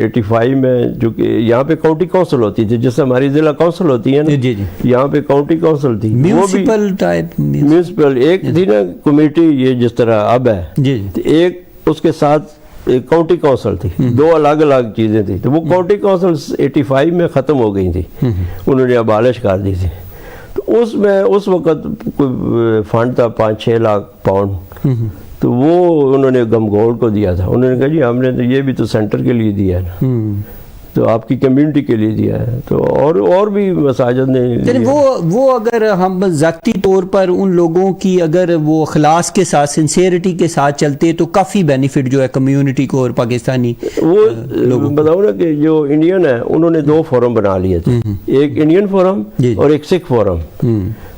85 میں چونکہ یہاں پہ کاؤنٹی کونسل ہوتی تھی, جیسے ہماری ضلع کونسل ہوتی ہے نا, یہاں پہ کاؤنٹی کونسل تھی, میونسپل ایک تھی نا کمیٹی, یہ جس طرح اب ہے, ایک اس کے ساتھ کاؤنٹی کونسل تھی, 2 الگ الگ چیزیں تھیں. تو وہ کاؤنٹی کونسل 85 میں ختم ہو گئی تھی, انہوں نے ابالش کر دی تھی. تو اس میں اس وقت کوئی فنڈ تھا 5-6 لاکھ پاؤنڈ, تو وہ انہوں نے گمگول کو دیا تھا. انہوں نے کہا جی ہم نے تو یہ بھی تو سینٹر کے لیے دیا ہے نا, تو آپ کی کمیونٹی کے لیے دیا ہے. تو اور بھی مساجد نے, یعنی وہ اگر ہم ذاتی طور پر ان لوگوں کی اگر وہ اخلاص کے ساتھ, سنسیئرٹی کے ساتھ چلتے تو کافی بینیفٹ جو ہے کمیونٹی کو اور پاکستانی وہ بتاؤں نا کہ جو انڈین ہے انہوں نے 2 فورم بنا لیے تھے, ایک انڈین فورم اور ایک سکھ فورم.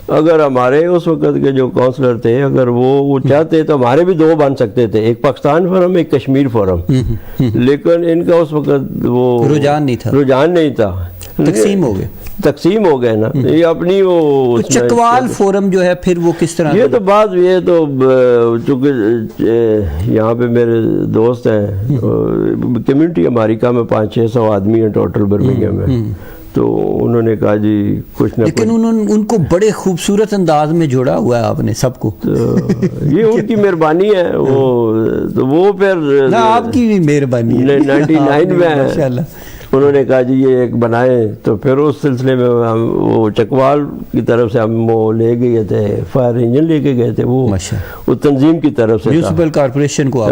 اگر ہمارے اس وقت کے جو کونسلر تھے اگر وہ چاہتے تو ہمارے بھی 2 بن سکتے تھے, ایک پاکستان فورم ایک کشمیر فورم, لیکن ان کا اس وقت وہ رجحان نہیں تھا, تقسیم ہو گئے نا. یہ اپنی وہ چکوال فورم جو ہے پھر وہ کس طرح, یہ تو بات, یہ تو چونکہ یہاں پہ میرے دوست ہیں, کمیونٹی امریکہ میں 500-600 آدمی ہیں ٹوٹل برمنگھم میں, تو انہوں نے کہا جی کچھ نہ لیکن ان کو بڑے خوبصورت انداز میں جوڑا ہوا ہے آپ نے سب کو. یہ ان کی مہربانی ہے. وہ پھر آپ کی بھی مہربانی ہے. 99 میں انہوں نے کہا جی یہ ایک بنائے. تو پھر اس سلسلے میں ہم وہ چکوال کی طرف سے ہم وہ لے گئے تھے, فائر انجن لے کے گئے تھے. وہ تنظیم کی طرف سے میونسپل کارپوریشن کو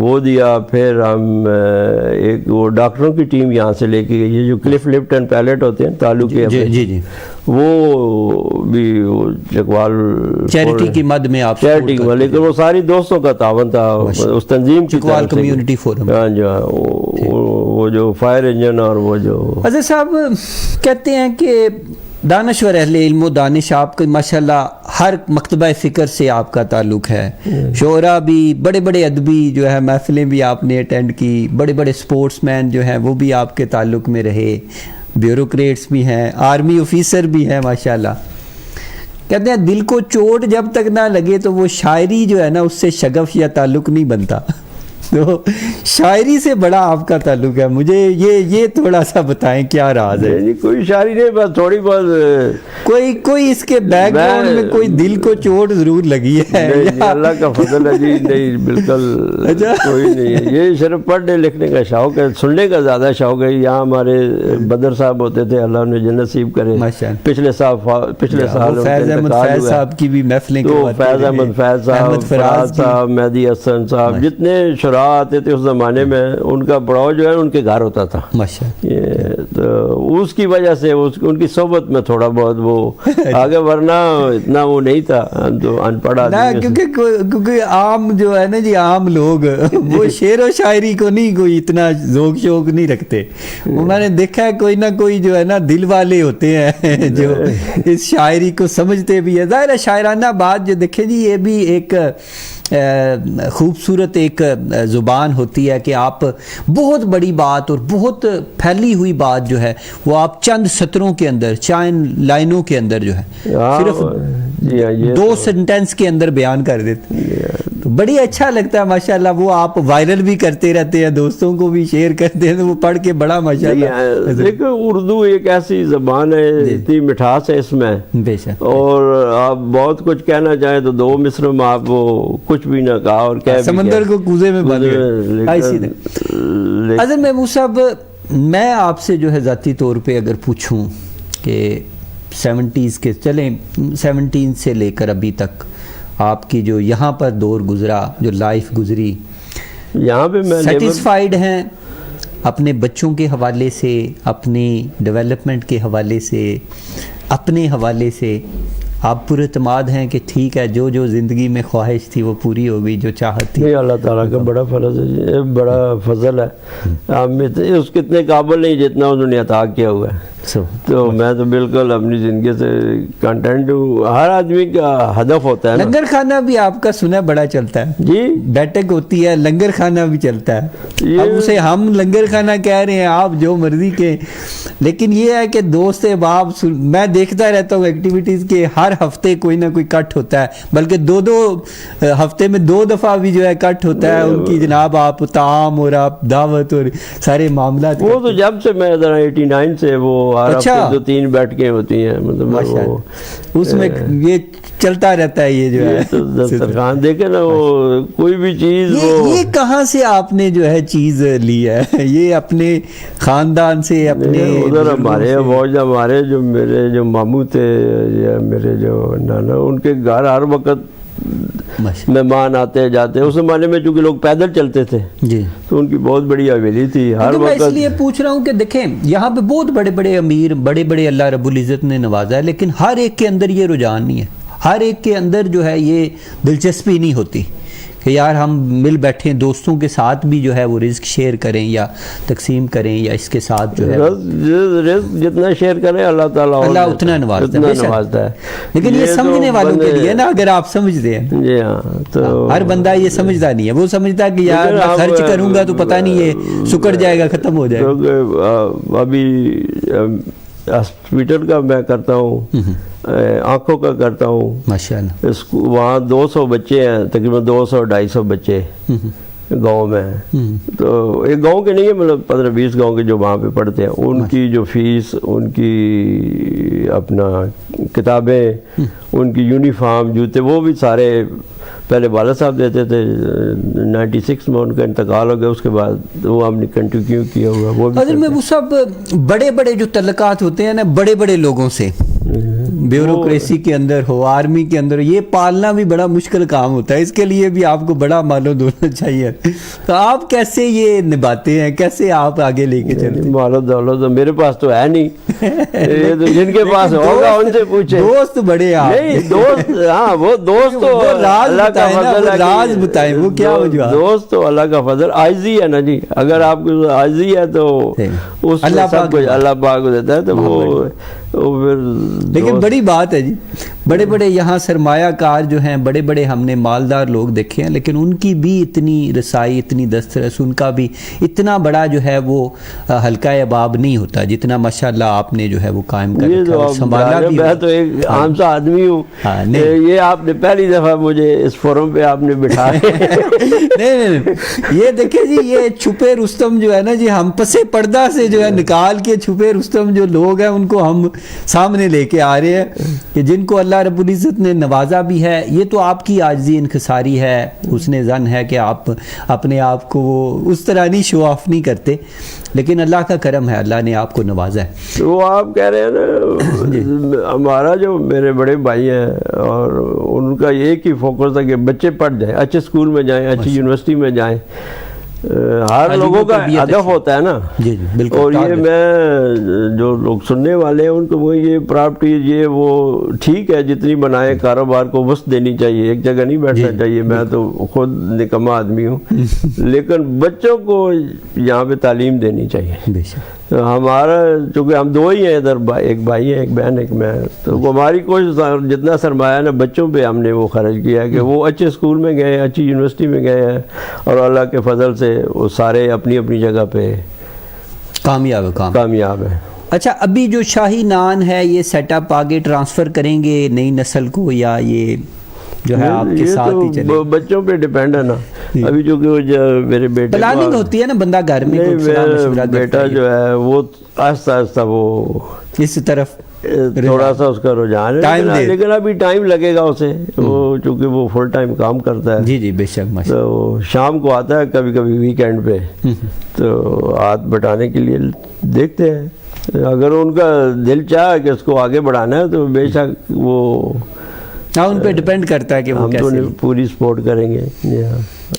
وہ دیا. پھر ہم ایک وہ ڈاکٹروں کی ٹیم یہاں سے لے کے گئی, یہ جو کلف لفٹ اینڈ پیلٹ ہوتے ہیں تعلق کے, جی وہ بھی چکوال چیریٹی کی مد میں آپ چیریٹی کی, لیکن وہ ساری دوستوں کا تعاون تھا اس تنظیم کی چکوال کمیونٹی فورم. ہاں جی, وہ جو فائر انجن اور وہ جو حضرت صاحب کہتے ہیں کہ دانشور اہل علم و دانش آپ کے ماشاءاللہ ہر مکتبہ فکر سے آپ کا تعلق ہے. شعراء بھی, بڑے بڑے ادبی جو ہے محفلیں بھی آپ نے اٹینڈ کی, بڑے بڑے سپورٹس مین جو ہیں وہ بھی آپ کے تعلق میں رہے, بیوروکریٹس بھی ہیں, آرمی آفیسر بھی ہیں ماشاءاللہ. کہتے ہیں دل کو چوٹ جب تک نہ لگے تو وہ شاعری جو ہے نا اس سے شگف یا تعلق نہیں بنتا. تو شاعری سے بڑا آپ کا تعلق ہے. مجھے یہ تھوڑا سا بتائیں کیا راز ہے؟ کوئی شاعری نہیں, بس تھوڑی بہت کوئی اس کے بیک گراؤنڈ میں کوئی دل کو چوٹ ضرور لگی ہے. اللہ کا فضل ہے جی. نہیں بالکل کوئی نہیں ہے. یہ صرف پڑھنے لکھنے کا شوق ہے, سننے کا زیادہ شوق ہے. یہاں ہمارے بدر صاحب ہوتے تھے, اللہ انہیں جنت نصیب کرے. پچھلے سال فیض احمد فیض صاحب کی بھی محفلیں, فیض احمد فیض صاحب, فراز صاحب, مہدی حسن صاحب, جتنے آتے تھے اس زمانے میں, ان کا پڑاؤ جو ہے ان کے گھر ہوتا تھا. تو اس کی وجہ سے ان کی صحبت میں تھوڑا بہت وہ آگے, ورنہ اتنا وہ نہیں تھا, تو ان پڑھ آدمی. کیونکہ عام جو ہے نا جی, عام لوگ وہ شعر و شاعری کو نہیں کوئی اتنا ذوق شوق نہیں رکھتے. میں نے دیکھا ہے کوئی نہ کوئی جو ہے نا دل والے ہوتے ہیں جو اس شاعری کو سمجھتے بھی ہے. ظاہر ہے شاعرانہ بات جو دیکھیں جی, یہ بھی ایک خوبصورت ایک زبان ہوتی ہے کہ آپ بہت بڑی بات اور بہت پھیلی ہوئی بات جو ہے وہ آپ چند سطروں کے اندر, چند لائنوں کے اندر جو ہے صرف 2 سینٹنس کے اندر بیان کر دیتے. بڑی اچھا لگتا ہے ماشاءاللہ. وہ آپ وائرل بھی کرتے رہتے ہیں, دوستوں کو بھی شیئر کرتے ہیں, تو وہ پڑھ کے بڑا ماشاءاللہ. دیکھو اردو ایک ایسی زبان ہے, اتنی مٹھاس ہے اس میں, بے شک, اور آپ بہت کچھ کہنا چاہیں تو 2 مصروں میں آپ وہ کچھ بھی نہ کہا اور کہہ سمندر کو کوزے میں بند گئے. حضرت محمود صاحب, میں آپ سے جو ہے ذاتی طور پہ اگر پوچھوں کہ 70s کے چلیں 17 سے لے کر ابھی تک آپ کی جو یہاں پر دور گزرا, جو لائف گزری, یہاں پہ میں سیٹسفائیڈ ہیں اپنے بچوں کے حوالے سے, اپنی ڈیولپمنٹ کے حوالے سے, اپنے حوالے سے آپ پر اعتماد ہیں کہ ٹھیک ہے جو زندگی میں خواہش تھی وہ پوری ہو گئی, جو چاہت تھی؟ اللہ تعالیٰ کا بڑا فضل ہے, بڑا فضل ہے. اس کتنے قابل نہیں جتنا انہوں نے عطا کیا ہوا ہے. تو میں تو بالکل اپنی زندگی سے کنٹینٹ ہوں. ہر آدمی کا ہدف ہوتا ہے. لنگر خانہ بھی آپ کا سنا بڑا چلتا ہے جی, بیٹھک ہوتی ہے, لنگر خانہ بھی چلتا ہے. اب اسے ہم لنگر خانہ کہہ رہے ہیں, آپ جو مرضی کے, لیکن یہ ہے کہ دوست احباب میں دیکھتا رہتا ہوں ایکٹیویٹیز کے, ہر ہفتے کوئی نہ کوئی کٹ ہوتا ہے, بلکہ 2 ہفتے میں 2 دفعہ بھی جو ہے کٹ ہوتا ہے ان کی. جناب آپ طعام اور آپ دعوت اور سارے معاملات, وہ تو جب سے میں 89 سے وہ 2-3 بیٹھکیں ہوتی ہیں, مطلب اس میں یہ چلتا رہتا ہے. یہ جو ہے دسترخوان دیکھیں نا, وہ کوئی بھی چیز, یہ کہاں سے آپ نے جو ہے چیز لی ہے؟ یہ اپنے خاندان سے, اپنے ادھر ہمارے جو میرے جو ماموں تھے یا میرے جو نانا, ان کے گھر ہر وقت مہمان آتے جاتے. اس زمانے میں چونکہ لوگ پیدل چلتے تھے جی, تو ان کی بہت بڑی حویلی تھی ہر وقت. میں اس لیے پوچھ رہا ہوں کہ دیکھیں یہاں پہ بہت بڑے بڑے امیر, بڑے بڑے اللہ رب العزت نے نوازا ہے, لیکن ہر ایک کے اندر یہ رجحان نہیں ہے. ہر ایک کے اندر جو ہے یہ دلچسپی نہیں ہوتی کہ یار ہم مل بیٹھیں, دوستوں کے ساتھ بھی جو ہے وہ رزق شیئر کریں یا تقسیم کریں, یا اس کے ساتھ جو ہے رزق جتنا شیئر کریں اللہ تعالیٰ اتنا نوازتا ہے. لیکن یہ سمجھنے والوں کے لیے نا, اگر آپ سمجھتے ہیں, جی ہاں, تو ہر بندہ یہ سمجھتا نہیں ہے. وہ سمجھتا کہ یار میں خرچ کروں گا تو پتہ نہیں یہ سکڑ جائے گا, ختم ہو جائے گا. ابھی ہاسپٹل کا میں کرتا ہوں, آنکھوں کا کرتا ہوں ماشاءاللہ. وہاں 200 بچے ہیں, تقریباً 200-250 بچے, گاؤں میں ہیں، تو ایک گاؤں کے نہیں ہے، مطلب 15-20 گاؤں کے جو وہاں پہ پڑھتے ہیں، ان کی جو فیس، ان کی اپنا کتابیں، ان کی یونیفارم، جوتے، وہ بھی سارے پہلے والد صاحب دیتے تھے، 96 میں ان کا انتقال ہو گیا، اس کے بعد وہ ہم نے کنٹینیو کیا ہوا وہ بھی۔ حضرت محبوب صاحب، بڑے بڑے جو تعلقات ہوتے ہیں نا بڑے بڑے لوگوں سے، بیوروکریسی کے اندر ہو، آرمی کے اندر، یہ پالنا بھی بڑا مشکل کام ہوتا ہے، اس کے لیے بھی آپ کو بڑا مال و دولت چاہیے، تو آپ کیسے یہ نبھاتے ہیں، کیسے آپ آگے لے کے چلتے ہیں؟ مال و دولت میرے پاس تو ہے نہیں، یہ تو جن کے پاس ہوگا ان سے پوچھیں۔ دوست بڑے آپ نہیں، دوست، ہاں وہ دوست تو اللہ کا فضل ہے، راز بتائیں وہ کیا وجہ؟ دوست تو اللہ کا فضل، عاجزی ہے نا جی، اگر آپ کو عاجزی ہے تو اس میں سب کچھ اللہ پاک کو دیتا ہے، تو وہ پھر۔ لیکن بڑی بات ہے جی، بڑے بڑے یہاں سرمایہ کار جو ہیں، بڑے بڑے ہم نے مالدار لوگ دیکھے ہیں، لیکن ان کی بھی اتنی رسائی، اتنی دسترس، ان کا بھی اتنا بڑا جو ہے وہ حلقہ اباب نہیں ہوتا جتنا ماشاءاللہ آپ نے جو ہے وہ قائم کر رکھا ہے، سنبھالا بھی۔ میں تو ایک عام سا آدمی ہوں، یہ آپ نے پہلی دفعہ مجھے اس فورم پہ آپ نے بٹھایا۔ نہیں، یہ دیکھیں جی، یہ چھپے رستم جو ہے نا جی، ہم پسے پردہ سے جو ہے نکال کے چھپے رستم جو لوگ ہیں ان کو ہم سامنے لے کے آ رہے ہیں، کہ جن کو اللہ رب العزت نے نوازا بھی ہے۔ یہ تو آپ کی عاجزی انکساری ہے، حسن ظن ہے کہ آپ اپنے آپ کو اس طرح نہیں شو آف نہیں کرتے، لیکن اللہ کا کرم ہے، اللہ نے آپ کو نوازا ہے۔ وہ آپ کہہ رہے ہیں نا، ہمارا جو میرے بڑے بھائی ہیں، اور ان کا ایک ہی فوکس ہے کہ بچے پڑھ جائیں، اچھے اسکول میں جائیں، اچھی یونیورسٹی میں جائیں۔ ہر لوگوں کا ہدف ہوتا ہے نا، اور یہ میں جو لوگ سننے والے ہیں ان کو وہ یہ پراپرٹی، یہ وہ ٹھیک ہے، جتنی بنائے، کاروبار کو وسعت دینی چاہیے، ایک جگہ نہیں بیٹھنا چاہیے، میں تو خود نکما آدمی ہوں، لیکن بچوں کو یہاں پہ تعلیم دینی چاہیے۔ ہمارا چونکہ ہم دو ہی ہیں ادھر، ایک بھائی ہے، ایک بہن، ایک میں، تو ہماری کوشش جتنا سرمایہ نا بچوں پہ ہم نے وہ خرچ کیا ہے کہ وہ اچھے اسکول میں گئے، اچھی یونیورسٹی میں گئے ہیں، اور اللہ کے فضل سے وہ سارے اپنی اپنی جگہ پہ کامیاب ہے۔ اچھا، ابھی جو شاہی نان ہے یہ سیٹ اپ آگے ٹرانسفر کریں گے نئی نسل کو، یا یہ جو ہے آپ کے ساتھ ہی چلے؟ بچوں پہ ڈیپینڈ ہے نا، ابھی جو کہ میرے بیٹے پلاننگ ہوتی ہے نا، بندہ گھر میں بیٹا جو ہے وہ آہستہ آہستہ وہ اس طرف تھوڑا سا اس کا رجحان ہے، لیکن ابھی ٹائم لگے گا اسے، وہ چونکہ وہ فل ٹائم کام کرتا ہے۔ جی جی بے شک، تو شام کو آتا ہے کبھی کبھی ویکینڈ پہ، تو ہاتھ بٹانے کے لیے دیکھتے ہیں، اگر ان کا دل چاہے کہ اس کو آگے بڑھانا ہے تو بے شک وہ ان پہ ڈیپینڈ کرتا ہے کہ وہ کیسے، پوری سپورٹ کریں گے۔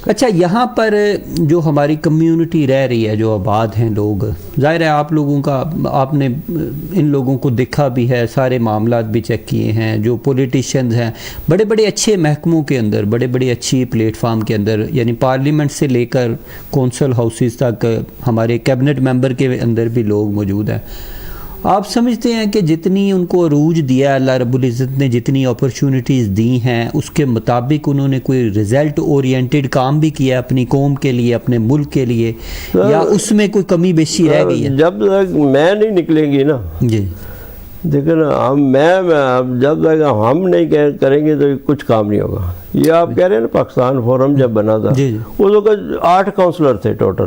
اچھا، یہاں پر جو ہماری کمیونٹی رہ رہی ہے، جو آباد ہیں لوگ، ظاہر ہے آپ لوگوں کا، آپ نے ان لوگوں کو دیکھا بھی ہے، سارے معاملات بھی چیک کیے ہیں، جو پولیٹیشنز ہیں بڑے بڑے اچھے محکموں کے اندر، بڑے بڑے اچھی پلیٹ فارم کے اندر، یعنی پارلیمنٹ سے لے کر کونسل ہاؤسز تک، ہمارے کیبنٹ ممبر کے اندر بھی لوگ موجود ہیں۔ آپ سمجھتے ہیں کہ جتنی ان کو عروج دیا اللہ رب العزت نے، جتنی اپرچونٹیز دی ہیں، اس کے مطابق انہوں نے کوئی رزلٹ اورینٹڈ کام بھی کیا اپنی قوم کے لیے، اپنے ملک کے لیے، یا اس میں کوئی کمی بیشی رہ گئی ہے؟ جب تک میں نہیں نکلیں گی نا جی، دیکھیں نا، جب تک ہم نہیں کریں گے تو کچھ کام نہیں ہوگا۔ یہ آپ کہہ رہے ہیں نا پاکستان فورم جب بنا تھا، اس وقت 8 کونسلر تھے ٹوٹل،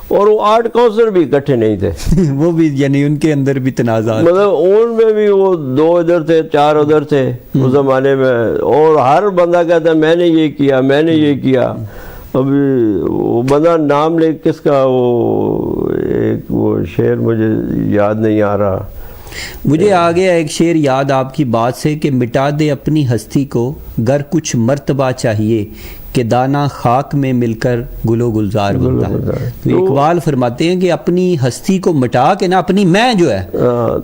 اور وہ 8 کونسلر بھی اکٹھے نہیں تھے، وہ بھی یعنی ان کے اندر بھی تنازعات، مطلب ان میں بھی وہ 2 ادھر تھے، 4 ادھر تھے اس زمانے میں، اور ہر بندہ کہتا ہے میں نے یہ کیا، میں نے یہ کیا۔ ابھی وہ بندہ نام لے کس کا، وہ شعر مجھے یاد نہیں آ رہا، مجھے آ گیا ایک شعر یاد آپ کی بات سے، کہ مٹا دے اپنی ہستی کو گر کچھ مرتبہ چاہیے، کہ دانہ خاک میں مل کر گل و گلزار بنتا ہے۔ تو اقبال فرماتے ہیں کہ اپنی ہستی کو مٹا کے نا، اپنی میں جو ہے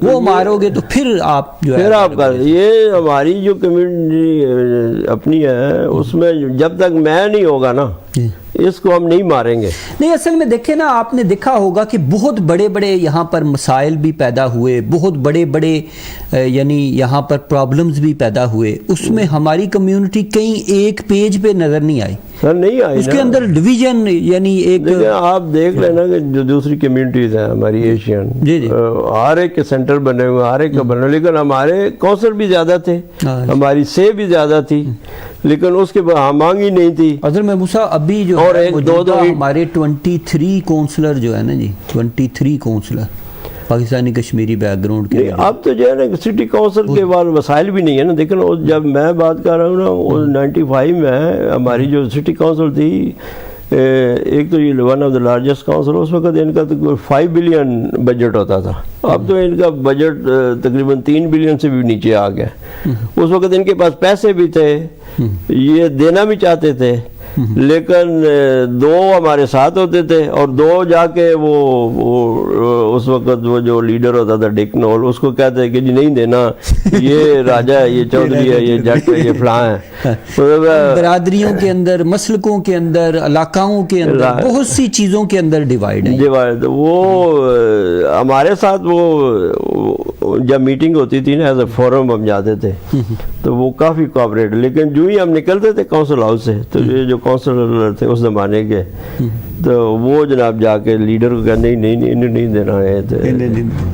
وہ مارو گے تو پھر آپ جو ہے، پھر آپ کا یہ ہماری جو کمیونٹی اپنی ہے، اس میں جب تک میں نہیں ہوگا نا، اس کو ہم نہیں ماریں گے۔ نہیں، اصل میں دیکھیں نا، آپ نے دیکھا ہوگا کہ بہت بڑے بڑے یہاں پر مسائل بھی پیدا ہوئے، بہت بڑے بڑے یعنی یہاں پر پرابلمز بھی پیدا ہوئے، اس میں ہماری کمیونٹی کہیں ایک پیج پہ نظر نہیں آئی، سر نہیں آئی، اس کے اندر ڈویژن، یعنی ایک آپ دیکھ لینا کہ جو دوسری کمیونٹیز ہیں ہماری ایشین، ہر ایک کے سینٹر بنے ہوئے، ہر ایک کا بنے، لیکن ہمارے کونسل بھی زیادہ تھے، ہماری سے بھی زیادہ تھی، لیکن اس کے بعد مانگی نہیں تھی. حضرت محبوب صاحب ابھی جو اور ہے ایک دو ہمارے 23 کونسلر جو ہے نا جی 23 councillor Pakistani Kashmiri background کے. اب تو جو ہے نا سٹی کونسل کے بعد وسائل بھی نہیں ہے نا. دیکھیں جب میں بات کر رہا ہوں نا 95 میں ہماری جو سٹی کونسل تھی, ایک تو یہ one of the largest council, اس وقت ان کا تو 5 بلین بجٹ ہوتا تھا. اب تو ان کا بجٹ تقریباً 3 بلین سے بھی نیچے آ گیا. اس وقت ان کے پاس پیسے بھی تھے, یہ دینا بھی چاہتے تھے, لیکن 2 ہمارے ساتھ ہوتے تھے اور 2 جا کے وہ اس وقت وہ جو لیڈر ہوتا تھا ڈک نول, اس کو کہتے ہیں کہ جی نہیں دینا, یہ راجہ ہے, یہ چودھری ہے, یہ جٹ ہے, یہ فلاں ہے. برادریوں کے اندر, مسلکوں کے اندر, علاقوں کے اندر, بہت سی چیزوں کے اندر ڈیوائیڈ ہے. وہ ہمارے ساتھ وہ جب میٹنگ ہوتی تھی نا ایز اے فورم ہم جاتے تھے تو وہ کافی کوآپریٹ, لیکن جو ہی ہم نکلتے تھے کونسل ہاؤس سے تو یہ جو کونسلر تھے اس زمانے کے تو وہ جناب جا کے لیڈر کو کہتے نہیں دینا ہے.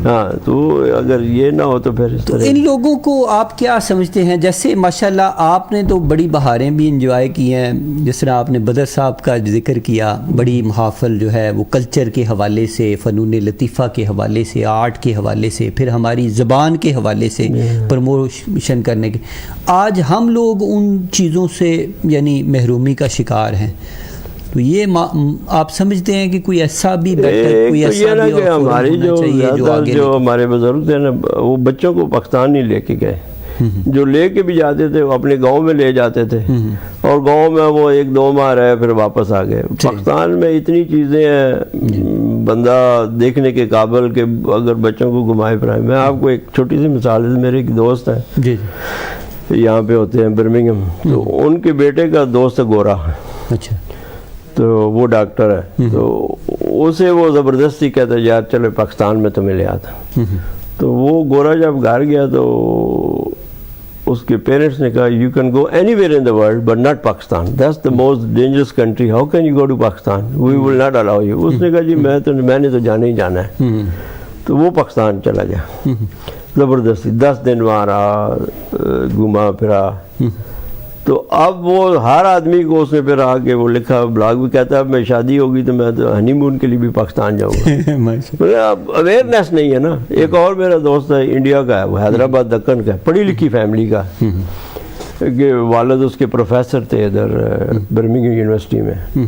ہاں تو اگر یہ نہ ہو تو پھر تو ان لوگوں کو آپ کیا سمجھتے ہیں؟ جیسے ماشاءاللہ آپ نے تو بڑی بہاریں بھی انجوائے کی ہیں, جس طرح آپ نے بدر صاحب کا ذکر کیا, بڑی محافل جو ہے وہ کلچر کے حوالے سے, فنون لطیفہ کے حوالے سے, آرٹ کے حوالے سے, پھر ہماری زبان کے حوالے سے پروموشن کرنے کے. آج ہم لوگ ان چیزوں سے یعنی محرومی کا شکار ہیں. تو یہ آپ سمجھتے ہیں کہ کوئی ایسا بھی بیٹر, کوئی ایسا بھی اور ہماری جو ہمارے بزرگ تھے نا وہ بچوں کو پاکستان نہیں لے کے گئے, جو لے کے بھی جاتے تھے وہ اپنے گاؤں میں لے جاتے تھے اور گاؤں میں وہ 1-2 ماہ رہے پھر واپس آ گئے. پاکستان میں اتنی چیزیں ہیں بندہ دیکھنے کے قابل کہ اگر بچوں کو گھمائے پھرائے. میں آپ کو ایک چھوٹی سی مثال ہے, میرے ایک دوست ہیں یہاں پہ ہوتے ہیں برمنگھم, تو ان کے بیٹے کا دوست ہے گورا, اچھا تو وہ ڈاکٹر ہے, تو اسے وہ زبردستی کہتا ہے یار چلو پاکستان میں تمہیں لے آتا. تو وہ گورا جب گھر گیا تو اس کے پیرنٹس نے کہا you can go anywhere in the world but not Pakistan, that's the most dangerous country, how can you go to Pakistan, we will not allow you. اس نے کہا جی میں نے تو جانا ہی جانا ہے. تو وہ پاکستان چلا گیا زبردستی, 10 دن وہاں رہا, گھوما پھرا. تو اب وہ ہر آدمی کو اس نے پھر آ کے وہ لکھا بلاگ بھی, کہتا ہے اب میں شادی ہوگی تو میں تو ہنی مون کے لیے بھی پاکستان جاؤں گا. اب اویئرنیس نہیں ہے نا. ایک اور میرا دوست ہے انڈیا کا ہے, وہ حیدرآباد دکن کا ہے, پڑھی لکھی فیملی کا, کہ والد اس کے پروفیسر تھے ادھر برمنگھم یونیورسٹی میں,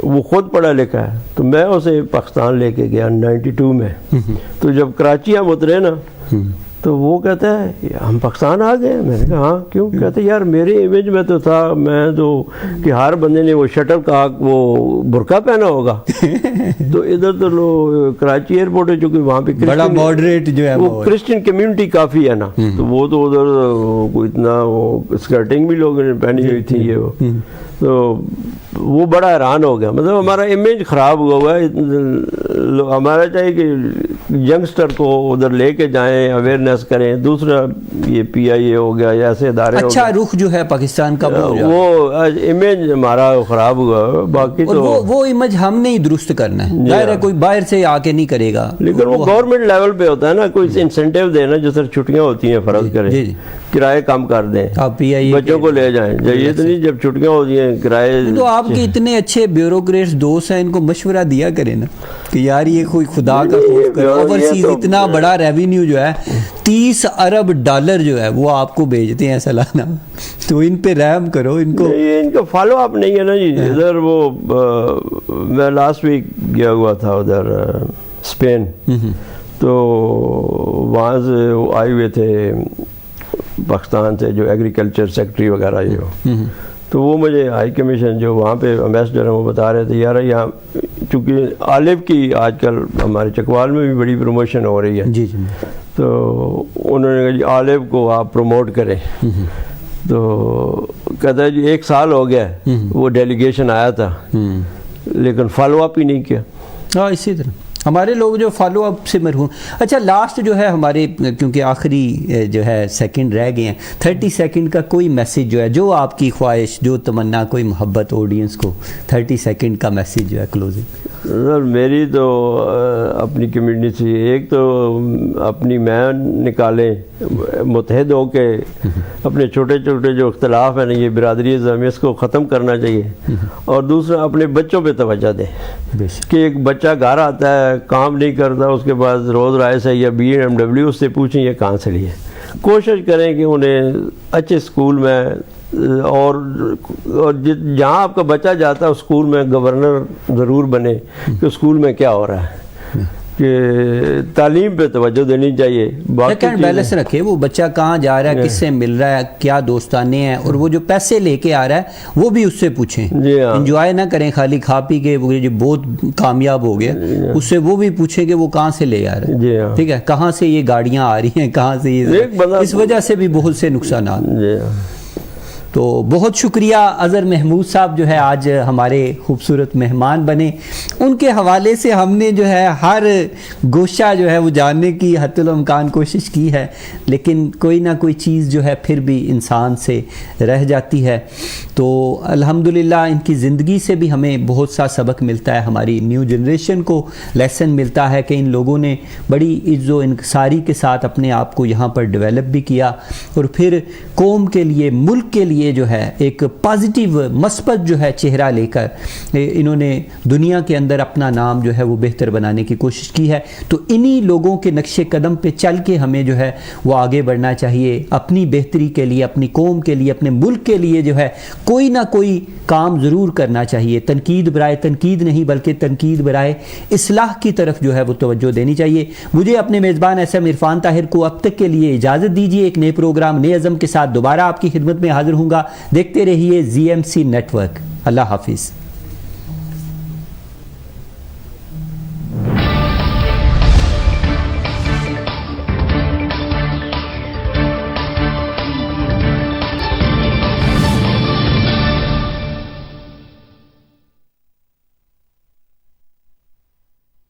وہ خود پڑھا لکھا ہے. تو میں اسے پاکستان لے کے گیا 92 میں. تو جب کراچی ہم اترے نا تو وہ کہتا ہے ہم پاکستان آ گئے. میں نے کہا ہاں کیوں؟ کہتے یار میرے امیج میں تو تھا میں تو کہ ہر بندے نے وہ شٹل کا وہ برقع پہنا ہوگا. تو ادھر تو لو کراچی ایئرپورٹ ہے چونکہ وہاں پہ بڑا ماڈریٹ جو ہے وہ کرسچن کمیونٹی کافی ہے نا, تو وہ تو ادھر کوئی اتنا وہ اسکرٹنگ بھی لوگوں نے پہنی ہوئی تھی یہ وہ. تو وہ بڑا حیران ہو گیا. مطلب ہمارا امیج خراب ہوا ہے. ہمارا چاہیے کہ ینگسٹر کو ادھر لے کے جائیں, اویئرنیس کریں. دوسرا یہ PIA ہو گیا یا ایسے ادارے, اچھا رخ جو ہے پاکستان کا وہ امیج ہمارا خراب ہوا. باقی تو وہ امیج ہم نے ہی درست کرنا ہے, ظاہر ہے کوئی باہر سے آ کے نہیں کرے گا. لیکن وہ گورنمنٹ لیول پہ ہوتا ہے نا, کوئی انسینٹیو دینا, جیسے چھٹیاں ہوتی ہیں فرض کریں کرائے کم کر دیں, بچوں کو لے جائیں. یہ تو نہیں جب چھٹیاں ہوتی ہیں کرائے. تو آپ کے اتنے اچھے بیوروکریٹس دوست ہیں, ان کو مشورہ دیا کریں نا کہ یار یہ کوئی خدا کا خوف کرو. اوورسیز اتنا بڑا ریونیو جو ہے 30 ارب ڈالر جو ہے وہ آپ کو بھیجتے ہیں سالانہ, تو ان پہ رحم کرو. ان کا فالو اپ نہیں ہے نا جی. ادھر وہ میں لاسٹ ویک گیا ہوا تھا ادھر اسپین, تو وہاں سے آئے ہوئے تھے پاکستان سے جو ایگریکلچر سیکٹری وغیرہ جو, تو وہ مجھے ہائی کمیشن جو وہاں پہ امبیسڈر ہیں وہ بتا رہے تھے یار یہاں چونکہ آلو کی آج کل ہمارے چکوال میں بھی بڑی پروموشن ہو رہی ہے. جی جی. تو انہوں نے کہا جی آلو کو آپ پروموٹ کریں. تو کہتا ہے جی 1 سال ہو گیا وہ ڈیلیگیشن آیا تھا لیکن فالو اپ ہی نہیں کیا. ہاں اسی طرح ہمارے لوگ جو فالو اپ سے مرحوم. اچھا لاسٹ جو ہے ہمارے، کیونکہ آخری جو ہے سیکنڈ رہ گئے ہیں، 30 سیکنڈ کا کوئی میسیج جو ہے، جو آپ کی خواہش، جو تمنا، کوئی محبت آڈینس کو 30 سیکنڈ کا میسیج جو ہے کلوزنگ. سر میری تو اپنی کمیونٹی سے ایک تو اپنی میں نکالیں، متحد ہو کے اپنے چھوٹے چھوٹے جو اختلاف ہیں نا، یہ برادری اسلامیہ اس کو ختم کرنا چاہیے. اور دوسرا اپنے بچوں پہ توجہ دیں کہ ایک بچہ گھر آتا ہے کام نہیں کرتا، اس کے بعد روز رائس ہے یا BMW اس سے پوچھیں یہ کہاں سے لیے. کوشش کریں کہ انہیں اچھے اسکول میں اور جہاں آپ کا بچہ جاتا ہے اسکول میں گورنر ضرور بنے کہ اسکول میں کیا ہو رہا ہے، کہ تعلیم پہ توجہ دینی چاہیے. سیکنڈ بیلنس رکھے، وہ بچہ کہاں جا رہا ہے، کس سے مل رہا ہے، کیا دوستانے ہیں، اور وہ جو پیسے لے کے آ رہا ہے وہ بھی اس سے پوچھیں. انجوائے نہ کریں خالی کھا پی کے وہ جو بہت کامیاب ہو گیا اس سے وہ بھی پوچھیں کہ وہ کہاں سے لے آ رہا ہے. ٹھیک ہے، کہاں سے یہ گاڑیاں آ رہی ہیں، کہاں سے یہ، اس وجہ سے بھی بہت سے نقصانات. تو بہت شکریہ اظہر محمود صاحب جو ہے آج ہمارے خوبصورت مہمان بنے. ان کے حوالے سے ہم نے جو ہے ہر گوشہ جو ہے وہ جاننے کی حتی الامکان کوشش کی ہے، لیکن کوئی نہ کوئی چیز جو ہے پھر بھی انسان سے رہ جاتی ہے. تو الحمدللہ ان کی زندگی سے بھی ہمیں بہت سا سبق ملتا ہے، ہماری نیو جنریشن کو لیسن ملتا ہے کہ ان لوگوں نے بڑی عز و انکساری کے ساتھ اپنے آپ کو یہاں پر ڈیولپ بھی کیا، اور پھر قوم کے لیے، ملک کے لیے جو ہے ایک پازیٹیو مثبت جو ہے چہرہ لے کر انہوں نے دنیا کے اندر اپنا نام جو ہے وہ بہتر بنانے کی کوشش کی ہے. تو انہی لوگوں کے نقش قدم پہ چل کے ہمیں جو ہے وہ آگے بڑھنا چاہیے، اپنی بہتری کے لیے، اپنی قوم کے لیے، اپنے ملک کے لیے جو ہے کوئی نہ کوئی کام ضرور کرنا چاہیے. تنقید برائے تنقید نہیں بلکہ تنقید برائے اصلاح کی طرف جو ہے وہ توجہ دینی چاہیے. مجھے اپنے میزبان SM عرفان طاہر کو اب تک کے لیے اجازت دیجیے. ایک نئے پروگرام، نئے عزم کے ساتھ دوبارہ آپ کی خدمت میں حاضر ہوں گا. دیکھتے رہیے ZMC نیٹ ورک. اللہ حافظ.